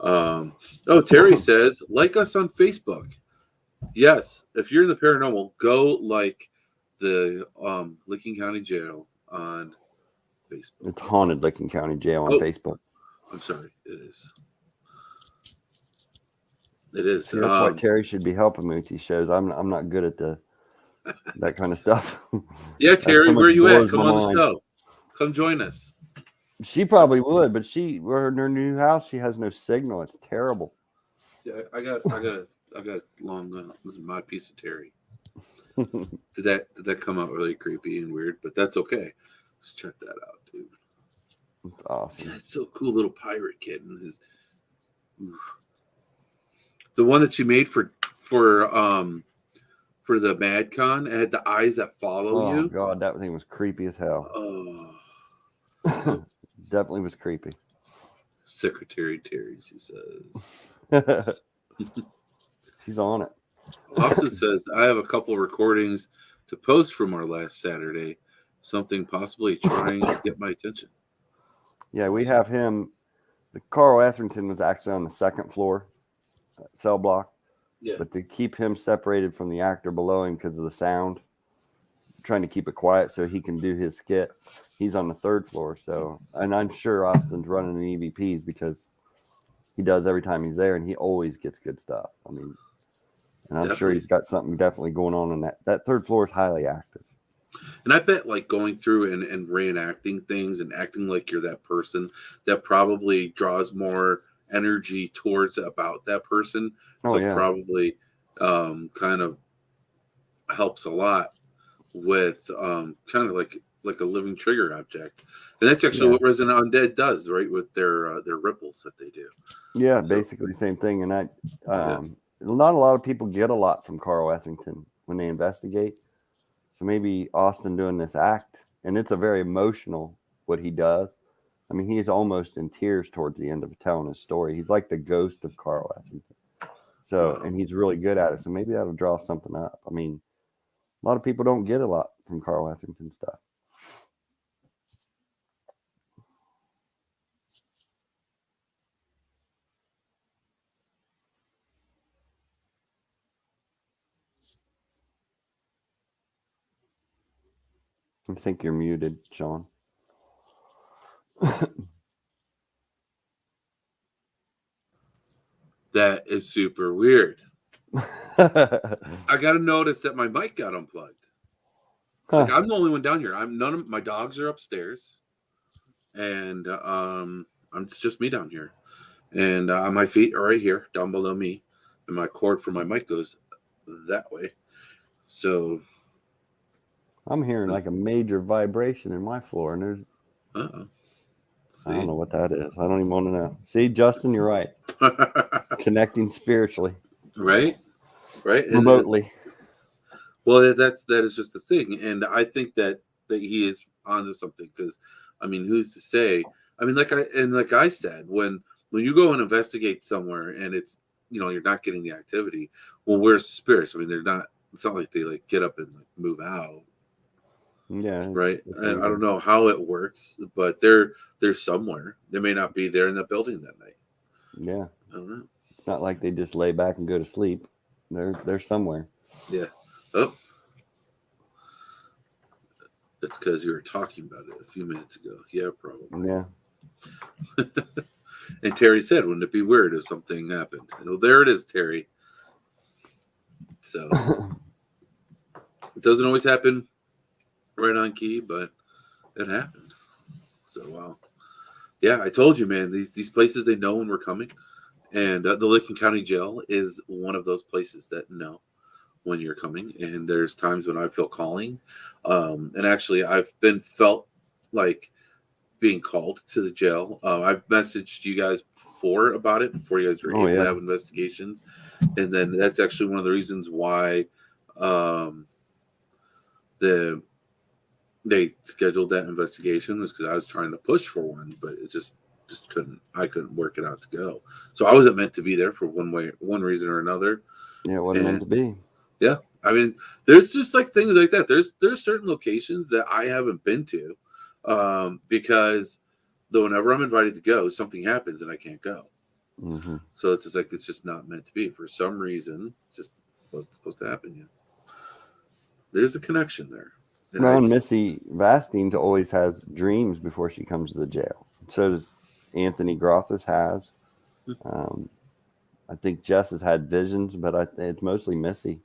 out. Terry says, like us on Facebook. Yes, if you're in the paranormal, go like the Licking County Jail on Facebook. It's Haunted Licking County Jail on Facebook. I'm sorry, it is. It is. See, that's why Terry should be helping me with these shows. I'm not good at that kind of stuff. Yeah, Terry, where are you at? Come on the show. Come join us. She probably would, but we're in her new house. She has no signal. It's terrible. Yeah, I got long. This is my piece of Terry. Did that come out really creepy and weird? But that's okay. Let's check that out, dude. That's awesome. Yeah, it's so cool, little pirate kid. And the one that she made for the MadCon, it had the eyes that follow you. Oh God, that thing was creepy as hell. Oh, definitely was creepy. Secretary Terry, she says. She's on it. Austin says, I have a couple recordings to post from our last Saturday. Something possibly trying to get my attention. Yeah, we have him. Carl Etherington was actually on the second floor cell block. Yeah. But to keep him separated from the actor below him because of the sound, trying to keep it quiet so he can do his skit, he's on the third floor. So, and I'm sure Austin's running the EVPs because he does every time he's there, and he always gets good stuff. I mean, and I'm sure he's got something definitely going on in that third floor is highly active. And I bet like going through and reenacting things and acting like you're that person, that probably draws more energy towards about that person. So probably kind of helps a lot with kind of like a living trigger object. And that's actually what Resident Undead does, right? With their ripples that they do. Yeah, so, basically the same thing. And not a lot of people get a lot from Carl Etherington when they investigate. So maybe Austin doing this act, and it's a very emotional what he does. I mean, he's almost in tears towards the end of telling his story. He's like the ghost of Carl Etherington. So, and he's really good at it. So maybe that'll draw something up. I mean, a lot of people don't get a lot from Carl Etherington stuff. I think you're muted, Shawn. That is super weird. I got to notice that my mic got unplugged. Like, I'm the only one down here. None of my dogs are upstairs, and it's just me down here. And my feet are right here, down below me, and my cord for my mic goes that way. So I'm hearing like a major vibration in my floor, and there's. I don't know what that is. I don't even want to know. See, Justin, you're right. Connecting spiritually, right, remotely. Well, that is just the thing, and I think that he is onto something because, I mean, who's to say? I mean, like I said, when you go and investigate somewhere and it's you're not getting the activity. Well, where's spirits? I mean, they're not. It's not like they like get up and like move out. Yeah. Right. And I don't know how it works, but they're somewhere. They may not be there in the building that night. Yeah. I don't know. It's not like they just lay back and go to sleep. They're somewhere. Yeah. Oh. That's because you were talking about it a few minutes ago. Yeah, probably. Yeah. And Terry said, wouldn't it be weird if something happened? Well, there it is, Terry. So it doesn't always happen right on key, but it happened. So, wow. Yeah, I told you, man, these places, they know when we're coming. And the Licking County Jail is one of those places that know when you're coming. And there's times when I feel calling. And actually, I've been felt like being called to the jail. I've messaged you guys before about it, before you guys were able to have investigations. And then that's actually one of the reasons why they scheduled that investigation, was because I was trying to push for one, but it just couldn't work it out to go. So I wasn't meant to be there for one reason or another. Yeah, it wasn't meant to be. Yeah. I mean, there's just like things like that. There's certain locations that I haven't been to because whenever I'm invited to go, something happens and I can't go. Mm-hmm. So it's just like, it's just not meant to be. For some reason, it's just wasn't supposed to happen yet. There's a connection there. Well, and Missy Vastine always has dreams before she comes to the jail. So does Anthony Grothus has. I think Jess has had visions, but it's mostly Missy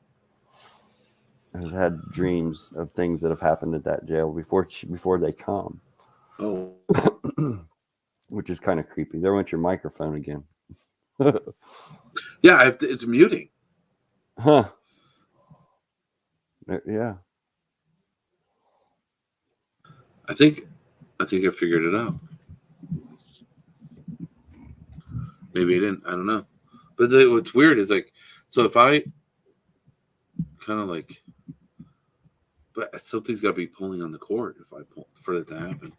has had dreams of things that have happened at that jail before they come. Oh, which is kind of creepy. There went your microphone again. Yeah, it's muting. Huh. Yeah. I think I figured it out. Maybe I didn't. I don't know. But what's weird is like, so if I kind of like, but something's got to be pulling on the cord if I pull for it to happen.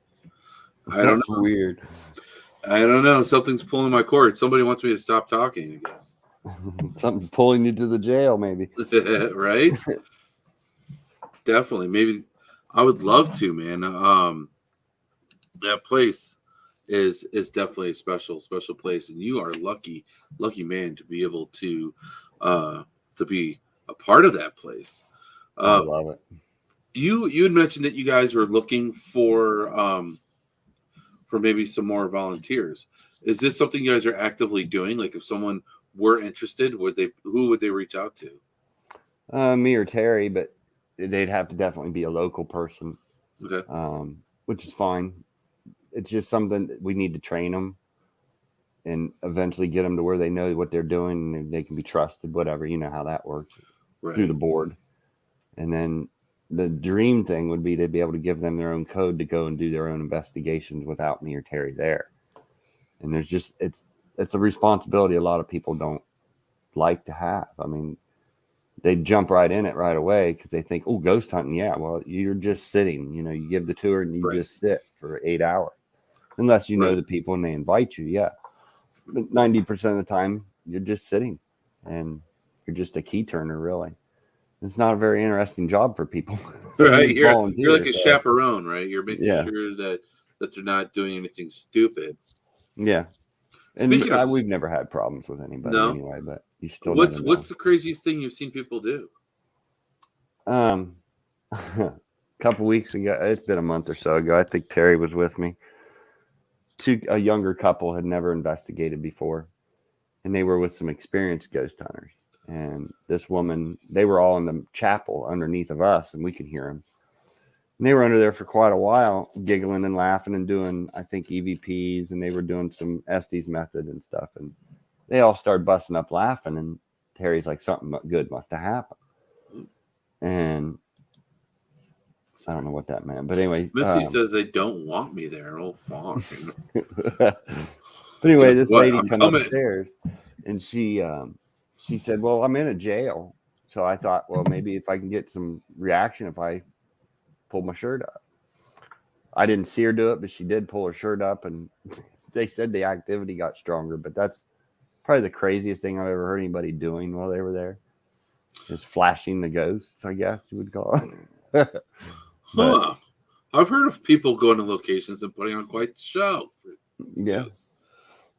I don't know. Weird. I don't know. Something's pulling my cord. Somebody wants me to stop talking, I guess. Something's pulling you to the jail, maybe. Right? Definitely. Maybe I would love to, man. That place is definitely a special place, and you are lucky man to be able to be a part of that place. I love it. You had mentioned that you guys were looking for maybe some more volunteers. Is this something you guys are actively doing? Like, if someone were interested, who would they reach out to? Me or Terry, but they'd have to definitely be a local person. Okay. Which is fine. It's just something that we need to train them and eventually get them to where they know what they're doing and they can be trusted, whatever. You know how that works through the board. And then the dream thing would be to be able to give them their own code to go and do their own investigations without me or Terry there. And there's just, it's a responsibility a lot of people don't like to have. I mean, they jump right in it right away because they think, oh, ghost hunting. Yeah, well, you're just sitting, you give the tour and you just sit for 8 hours. Unless you know the people and they invite you, yeah. But 90% of the time, you're just sitting and you're just a key turner, really. It's not a very interesting job for people. Right, you're like a chaperone, right? You're making sure that they're not doing anything stupid. Yeah. And we've never had problems with anybody anyway, but you still what's the craziest thing you've seen people do? A couple weeks ago, it's been a month or so ago, I think Terry was with me. A younger couple had never investigated before, and they were with some experienced ghost hunters. And this woman, they were all in the chapel underneath of us, and we could hear them. And they were under there for quite a while, giggling and laughing and doing, I think, EVPs, and they were doing some Estes method and stuff. And they all started busting up laughing, and Terry's like, something good must have happened. And I don't know what that meant, but anyway. Missy says they don't want me there. Oh, fuck. But anyway, this lady come upstairs, and she said, well, I'm in a jail. So I thought, well, maybe if I can get some reaction if I pull my shirt up. I didn't see her do it, but she did pull her shirt up, and they said the activity got stronger. But that's probably the craziest thing I've ever heard anybody doing while they were there. Is flashing the ghosts, I guess you would call it. Huh. I've heard of people going to locations and putting on quite the show. Yeah.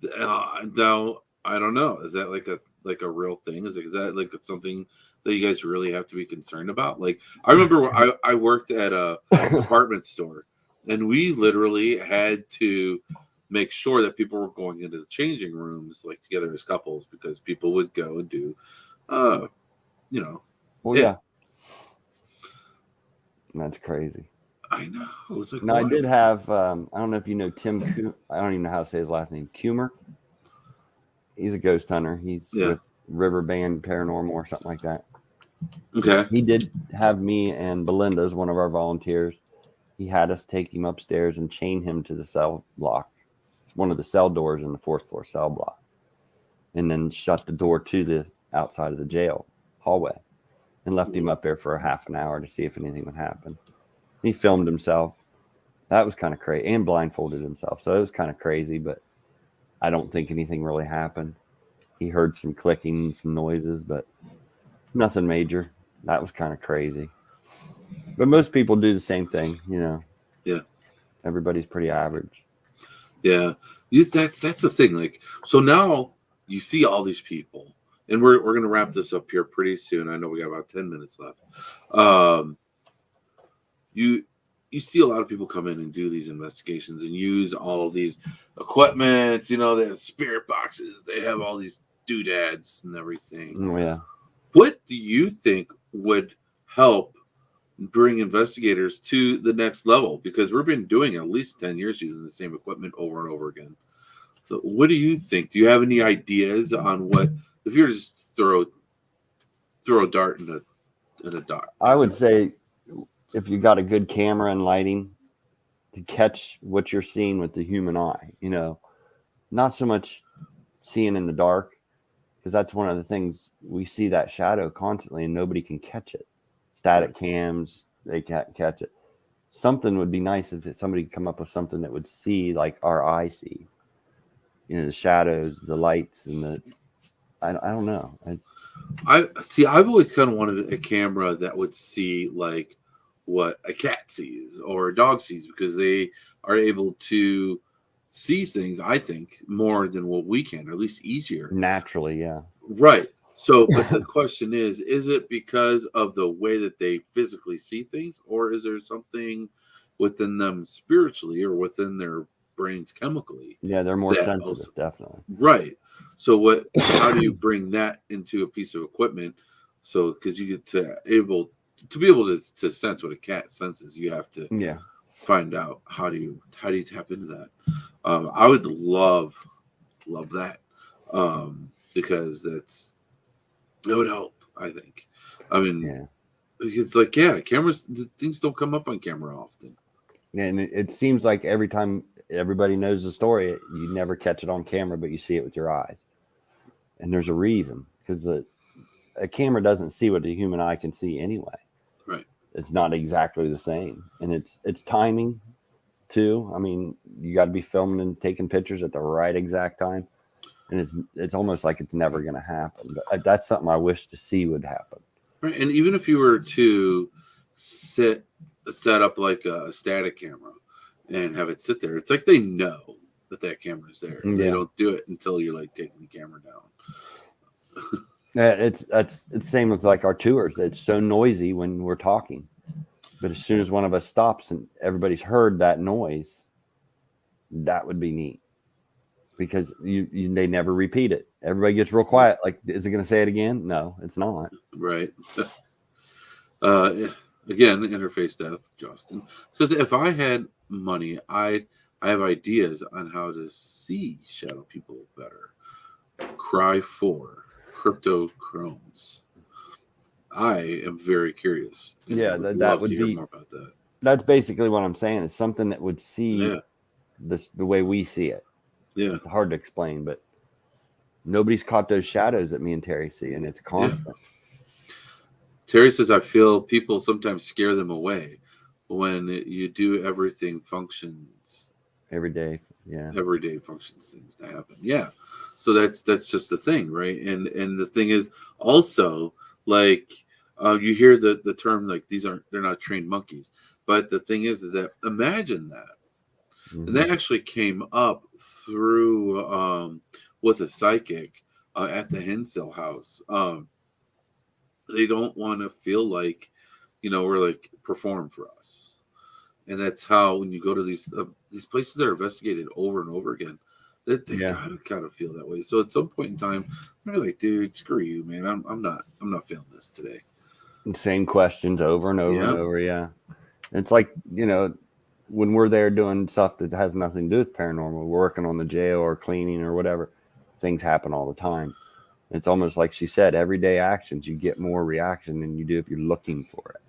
Though I don't know. Is that like like a real thing? Is that like something that you guys really have to be concerned about? Like, I remember I worked at a department store, and we literally had to make sure that people were going into the changing rooms like together as couples, because people would go and do, you know. Well, yeah. That's crazy. I know. It's like, no, I did have. I don't know if you know Tim. I don't even know how to say his last name. Kummer. He's a ghost hunter. He's with Riverband Paranormal or something like that. Okay. He did have me and Belinda's one of our volunteers. He had us take him upstairs and chain him to the cell block. It's one of the cell doors in the 4th floor cell block, and then shut the door to the outside of the jail hallway, and left him up there for a half an hour to see if anything would happen. He filmed himself. That was kind of crazy, and blindfolded himself. So it was kind of crazy, but I don't think anything really happened. He heard some clicking, some noises, but nothing major. That was kind of crazy. But most people do the same thing, you know. Yeah. Everybody's pretty average. Yeah. That's the thing. Like, so now you see all these people, and we're going to wrap this up here pretty soon. I know we got about 10 minutes left. You see a lot of people come in and do these investigations and use all of these equipment. You know, they have spirit boxes. They have all these doodads and everything. Oh, yeah. What do you think would help bring investigators to the next level? Because we've been doing at least 10 years using the same equipment over and over again. So what do you think? Do you have any ideas on what, if you're just throw a dart in a dart? I would say, if you got a good camera and lighting, to catch what you're seeing with the human eye, you know, not so much seeing in the dark, because that's one of the things, we see that shadow constantly and nobody can catch it. Static cams, they can't catch it. Something would be nice if somebody could come up with something that would see like our eye see, you know, the shadows, the lights, and I don't know. I've always kind of wanted a camera that would see like what a cat sees or a dog sees, because they are able to see things, I think, more than what we can, or at least easier. Naturally, yeah. Right. So, but the question is it because of the way that they physically see things, or is there something within them spiritually or within their brains chemically? Yeah, they're more sensitive, definitely. Right. So how do you bring that into a piece of equipment? So, because you get to be able to sense what a cat senses, you have to find out how do you tap into that. I would love that, because it would help, I think. I mean, it's like, cameras, things don't come up on camera often. Yeah, and it seems like every time everybody knows the story, you never catch it on camera, but you see it with your eyes. And there's a reason, because a camera doesn't see what the human eye can see anyway. Right. It's not exactly the same. And it's timing too. I mean, you got to be filming and taking pictures at the right exact time. And it's almost like it's never going to happen. But that's something I wish to see would happen. Right. And even if you were to set up like a static camera and have it sit there, it's like they know that camera is there. Yeah. They don't do it until you're like taking the camera down. It's the same with like our tours. It's so noisy when we're talking, but as soon as one of us stops and everybody's heard that noise, that would be neat, because they never repeat it. Everybody gets real quiet. Like, is it going to say it again? No, it's not. Right. Again, interface death. Justin says, if I had money, I have ideas on how to see shadow people better. Cry for cryptochromes. I am very curious. Yeah, that would be more about that. That's basically what I'm saying. Is something that would see the way we see it. Yeah, it's hard to explain, but nobody's caught those shadows that me and Terry see, and it's constant. Yeah. Terry says, I feel people sometimes scare them away when you do everything functions every day. Yeah, everyday functions things to happen. Yeah. So that's just the thing, right? And the thing is also, like, you hear the term like they're not trained monkeys, but the thing is that imagine that, and that actually came up through with a psychic at the Hensel house. They don't want to feel like, we're like perform for us. And that's how when you go to these places that are investigated over and over again, that they gotta kind of feel that way. So at some point in time, they're like, dude, screw you, man. I'm not feeling this today. Same questions over and over and over. Yeah. It's like, when we're there doing stuff that has nothing to do with paranormal, we're working on the jail or cleaning or whatever, things happen all the time. It's almost like she said, everyday actions, you get more reaction than you do if you're looking for it.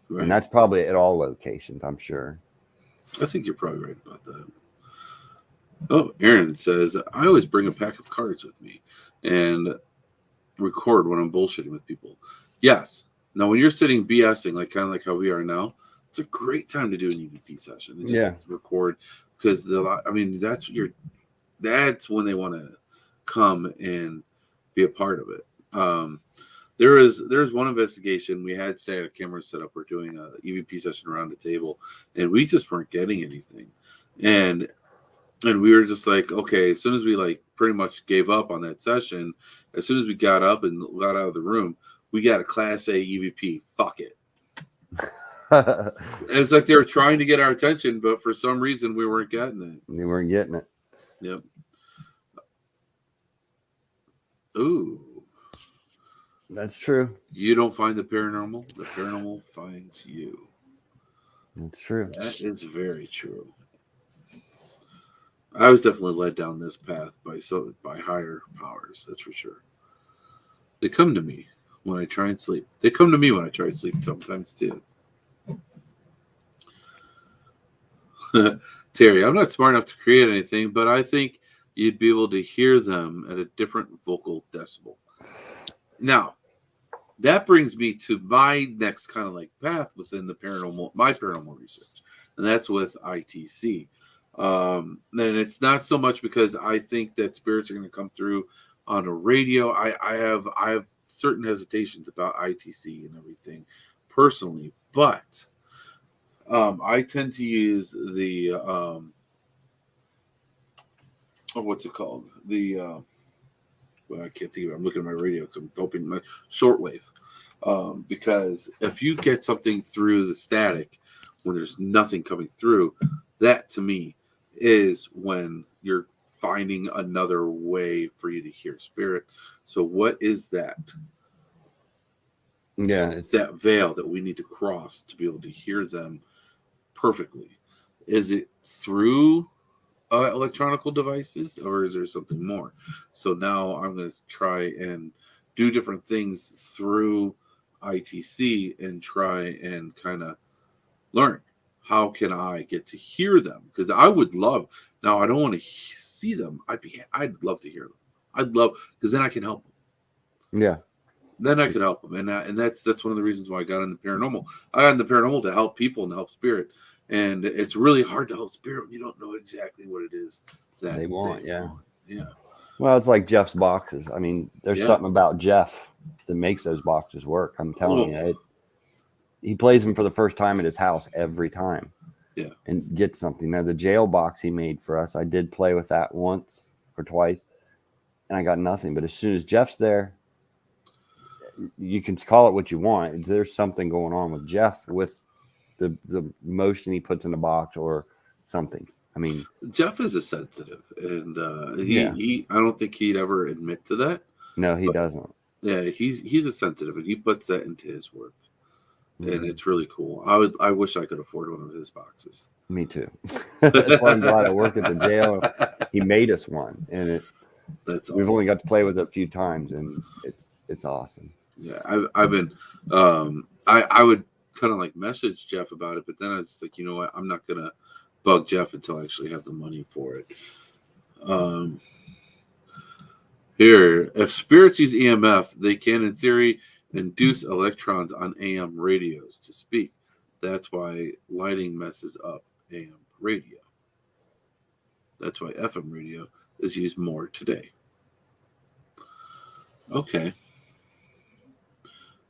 Right. And that's probably at all locations, I'm sure. I think you're probably right about that. Oh, Aaron says, I always bring a pack of cards with me and record when I'm bullshitting with people. Yes. Now, when you're sitting BSing, like kind of like how we are now, it's a great time to do an EVP session and just record, because that's when they want to come and be a part of it. There's one investigation we had a camera set up. We're doing a EVP session around the table, and we just weren't getting anything, and we were just like, okay. As soon as we like pretty much gave up on that session, as soon as we got up and got out of the room, we got a Class A EVP. Fuck it. It's like they were trying to get our attention, but for some reason we weren't getting it. We weren't getting it. Yep. Ooh. That's true. You don't find the paranormal finds you. That's true. That is very true. I was definitely led down this path by higher powers, that's for sure. They come to me when I try and sleep. They come to me when I try to sleep sometimes too. Terry, I'm not smart enough to create anything, but I think you'd be able to hear them at a different vocal decibel. Now, that brings me to my next kind of like path within my paranormal research, and that's with ITC. And it's not so much because I think that spirits are going to come through on a radio. I have certain hesitations about ITC and everything personally, but I tend to use the what's it called? I can't think of it. I'm looking at my radio because I'm hoping my shortwave. Because if you get something through the static when there's nothing coming through, that to me is when you're finding another way for you to hear spirit. So what is that? Yeah, it's that veil that we need to cross to be able to hear them perfectly. Is it through electronical devices, or is there something more? So now I'm going to try and do different things through ITC and try and kind of learn how can I get to hear them, because I would love. Now I don't want to see them. I'd love to hear them. I'd love, because then I can help them. Yeah. Then I could help them, and that's one of the reasons why I got into paranormal. I got into paranormal to help people and to help spirit. And it's really hard to help spirit when you don't know exactly what it is that they want. Yeah. Well, it's like Jeff's boxes. I mean, there's something about Jeff that makes those boxes work. I'm telling you, he plays them for the first time at his house every time. Yeah. And gets something. Now, the jail box he made for us, I did play with that once or twice, and I got nothing. But as soon as Jeff's there, you can call it what you want. There's something going on with Jeff with the motion he puts in the box or something. I mean, Jeff is a sensitive, and he I don't think he'd ever admit to that. No, he doesn't. Yeah, he's a sensitive, and he puts that into his work, and it's really cool. I wish I could afford one of his boxes. Me too. That's why I'm glad I work at the jail. He made us one, and we've only got to play with it a few times, and it's awesome. Yeah, I've been I would kind of like message Jeff about it, but then I was like, you know what, I'm not gonna bug Jeff until I actually have the money for it. Here, if spirits use EMF, they can, in theory, induce electrons on AM radios to speak. That's why lighting messes up AM radio. That's why FM radio is used more today. Okay.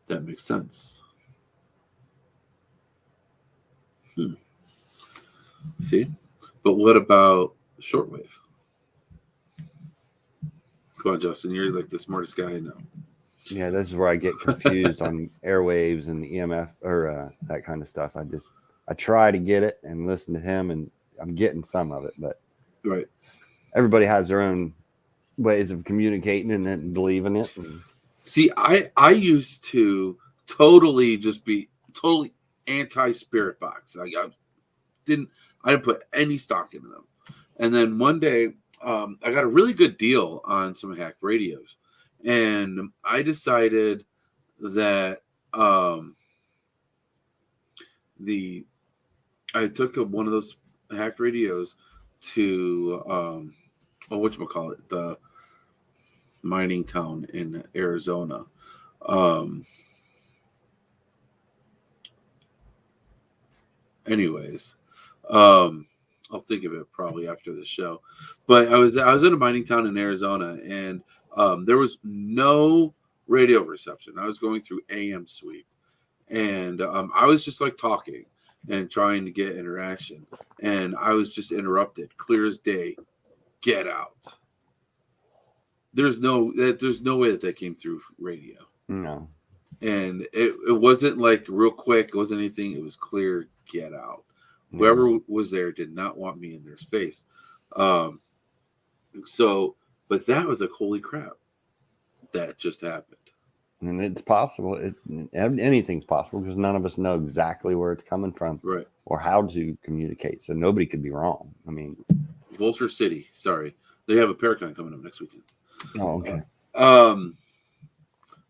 That makes sense. See? But what about shortwave? Come on, Justin. You're like the smartest guy I know. Yeah, this is where I get confused on airwaves and the EMF or that kind of stuff. I try to get it and listen to him, and I'm getting some of it, but Right. everybody has their own ways of communicating and believing it. See, I used to totally just be totally anti-spirit box. I didn't put any stock into them. And then one day, I got a really good deal on some hacked radios, and I decided that I took one of those hacked radios to whatchamacallit, the mining town in Arizona. Anyways, I'll think of it probably after the show. But I was in a mining town in Arizona, and there was no radio reception. I was going through AM sweep, and I was just like talking and trying to get interaction, and I was just interrupted, clear as day. Get out. There's no way that came through radio. No. And it wasn't like real quick. It wasn't anything. It was clear. Get out. Whoever was there did not want me in their space. But that was like, holy crap, that just happened. And it's possible. Anything's possible because none of us know exactly where it's coming from, right, or how to communicate. So nobody could be wrong. I mean, Vulture City. Sorry, they have a Paracon coming up next weekend. Oh, okay.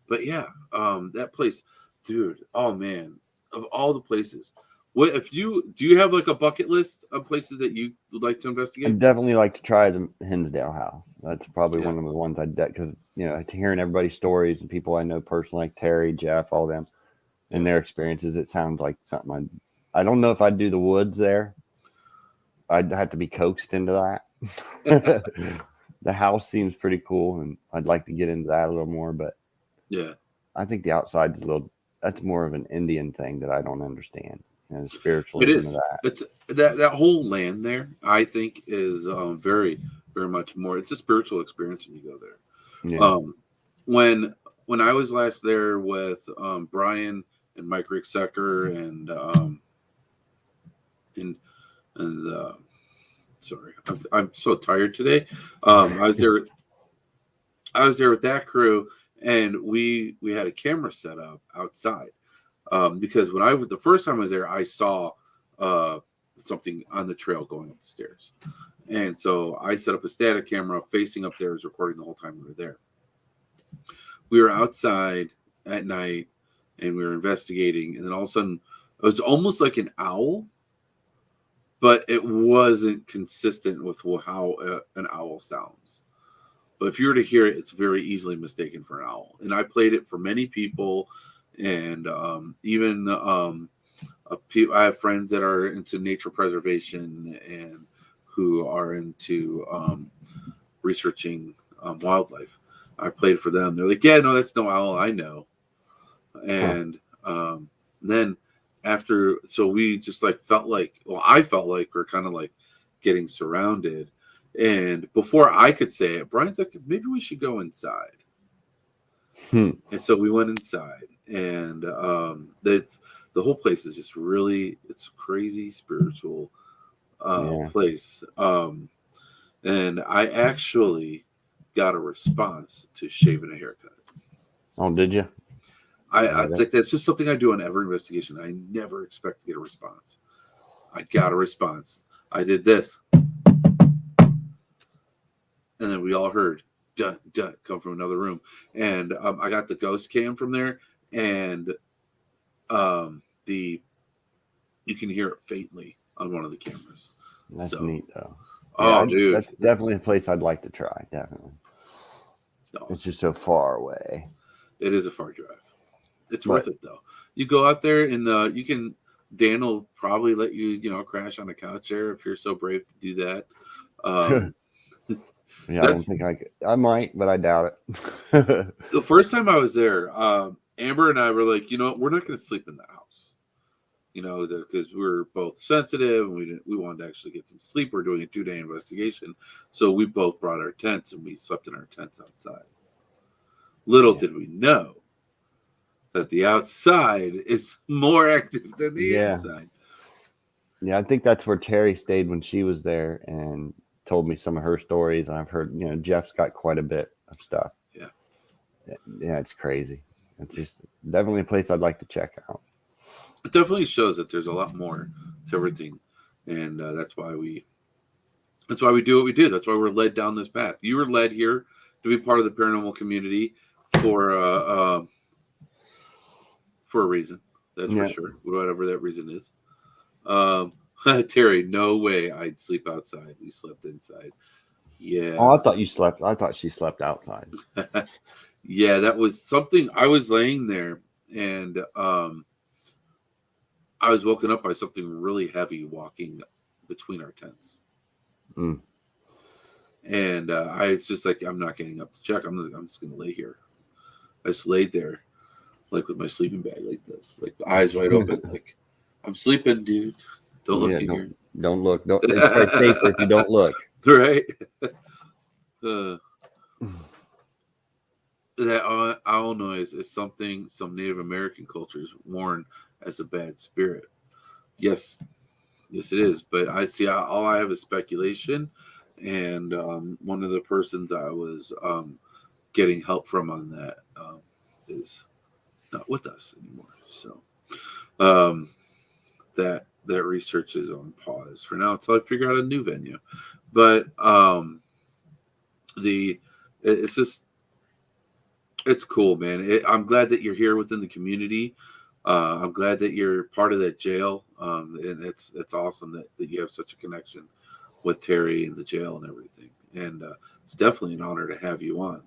But yeah, that place, dude. Oh man, of all the places, what if do you have like a bucket list of places that you would like to investigate? I'd definitely like to try the Hinsdale house. That's probably one of the ones because hearing everybody's stories and people I know personally, like Terry, Jeff, all them, and their experiences, it sounds like something I don't know if I'd do the woods there. I'd have to be coaxed into that. The house seems pretty cool, and I'd like to get into that a little more. But yeah, I think the outside's that's more of an Indian thing that I don't understand. Spiritual. It is. It's that whole land there, I think, is very, very much more. It's a spiritual experience when you go there. Yeah. When I was last there with Brian and Mike Ricksecker and sorry, I'm so tired today. I was there with that crew, and we had a camera set up outside. Because the first time I was there, I saw something on the trail going up the stairs. And so I set up a static camera facing up there, was recording the whole time we were there. We were outside at night and we were investigating. And then all of a sudden, it was almost like an owl, but it wasn't consistent with how an owl sounds. But if you were to hear it, it's very easily mistaken for an owl. And I played it for many people. And even I have friends that are into nature preservation and who are into researching wildlife. I played for them. They're like, yeah, no, that's no owl. I know. And then after, so we just like I felt like we're kind of like getting surrounded. And before I could say it, Brian's like, maybe we should go inside. And so we went inside, and the whole place is just really, it's a crazy spiritual place. And I actually got a response to shaving a haircut. Oh, did you? I think that's just something I do on every investigation. I never expect to get a response. I got a response. I did this. And then we all heard dun, dun, come from another room. And I got the ghost cam from there. And you can hear it faintly on one of the cameras. That's neat, though. Oh, dude. That's definitely a place I'd like to try. Definitely. No. It's just so far away. It is a far drive. It's worth it, though. You go out there and Dan will probably let you, crash on a couch there if you're so brave to do that. Yeah, I don't think I could. I might, but I doubt it. The first time I was there, Amber and I were like, you know what? We're not going to sleep in that house. because we were both sensitive and we wanted to actually get some sleep. We're doing a 2-day investigation. So we both brought our tents and we slept in our tents outside. Little did we know that the outside is more active than the inside. Yeah, I think that's where Terry stayed when she was there and told me some of her stories. And I've heard, Jeff's got quite a bit of stuff. Yeah, it's crazy. It's just definitely a place I'd like to check out. It definitely shows that there's a lot more to everything, and that's why we do what we do. That's why we're led down this path. You were led here to be part of the paranormal community for a reason. That's for sure. Whatever that reason is. Terry, no way I'd sleep outside. We slept inside. Yeah. Oh, I thought she slept outside. Yeah, that was something. I was laying there and I was woken up by something really heavy walking between our tents. And I was just like, I'm not getting up to check. I'm just going to lay here. I just laid there like with my sleeping bag like this, like eyes wide open, like I'm sleeping, dude. Don't look in here. Don't look. It's probably safer if you don't look. Right. That owl noise is something some Native American cultures warn as a bad spirit. Yes, it is. But I see all I have is speculation, and one of the persons I was getting help from on that is not with us anymore. So that research is on pause for now until I figure out a new venue. But it's cool, man. I'm glad that you're here within the community. I'm glad that you're part of that jail. And it's awesome that you have such a connection with Terry and the jail and everything. And it's definitely an honor to have you on.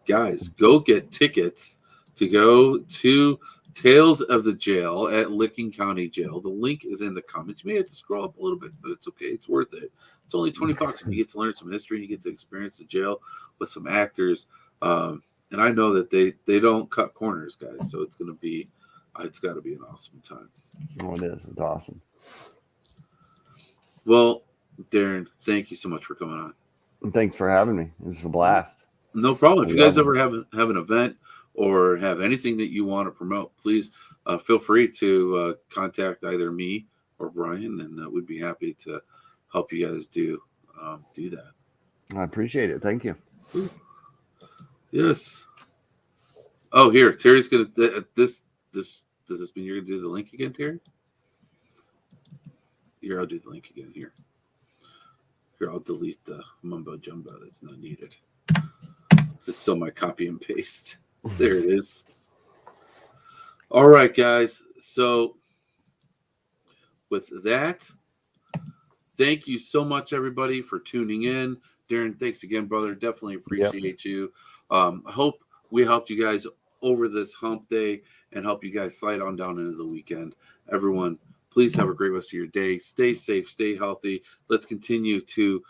Guys, go get tickets to go to Tales of the Jail at Licking County Jail. The link is in the comments. You may have to scroll up a little bit, but it's okay. It's worth it. It's only $20 and you get to learn some history. You get to experience the jail with some actors. And I know that they don't cut corners, guys. So it's got to be an awesome time. Oh, it is. It's awesome. Well, Darrin, thank you so much for coming on. And thanks for having me. It was a blast. No problem. If you guys ever have an event or have anything that you want to promote, please feel free to contact either me or Brian, and we'd be happy to help you guys do that. I appreciate it. Thank you. Yes. Oh, here, Terry's gonna this. Does this mean you're gonna do the link again, Terry? Here, I'll do the link again. Here, I'll delete the mumbo jumbo that's not needed. It's still my copy and paste. There it is. All right, guys. So with that, thank you so much, everybody, for tuning in. Darrin, thanks again, brother. Definitely appreciate you. I hope we helped you guys over this hump day and help you guys slide on down into the weekend. Everyone, please have a great rest of your day. Stay safe, stay healthy. Let's continue to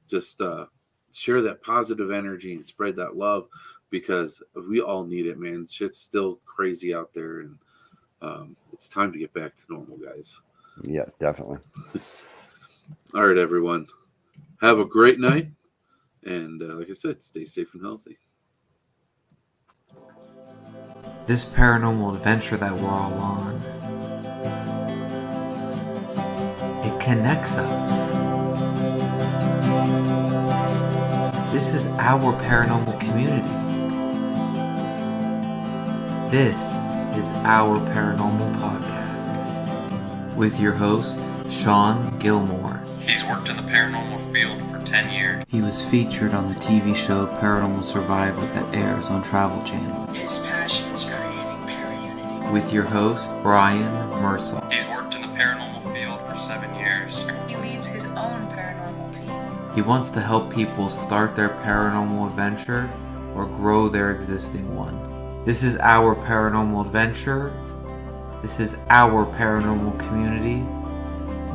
just share that positive energy and spread that love, because we all need it, man. Shit's still crazy out there, and it's time to get back to normal, guys. Yeah, definitely. All right, everyone. Have a great night. And like I said, stay safe and healthy. This paranormal adventure that we're all on, it connects us. This is our paranormal community. This is our paranormal podcast with your host, Shawn Gilmore. He's worked in the paranormal field for 10 years. He was featured on the TV show Paranormal Survivor that airs on Travel Channel. His passion is creating para-unity. With your host, Brian Mersel. He's worked in the paranormal field for 7 years. He leads his own paranormal team. He wants to help people start their paranormal adventure or grow their existing one. This is our paranormal adventure. This is our paranormal community.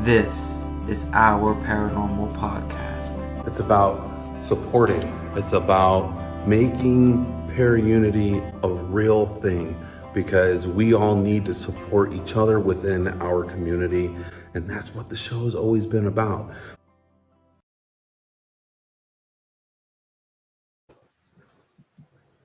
This is our paranormal podcast. It's about supporting. It's about making para-unity a real thing. because we all need to support each other within our community. And that's what the show has always been about.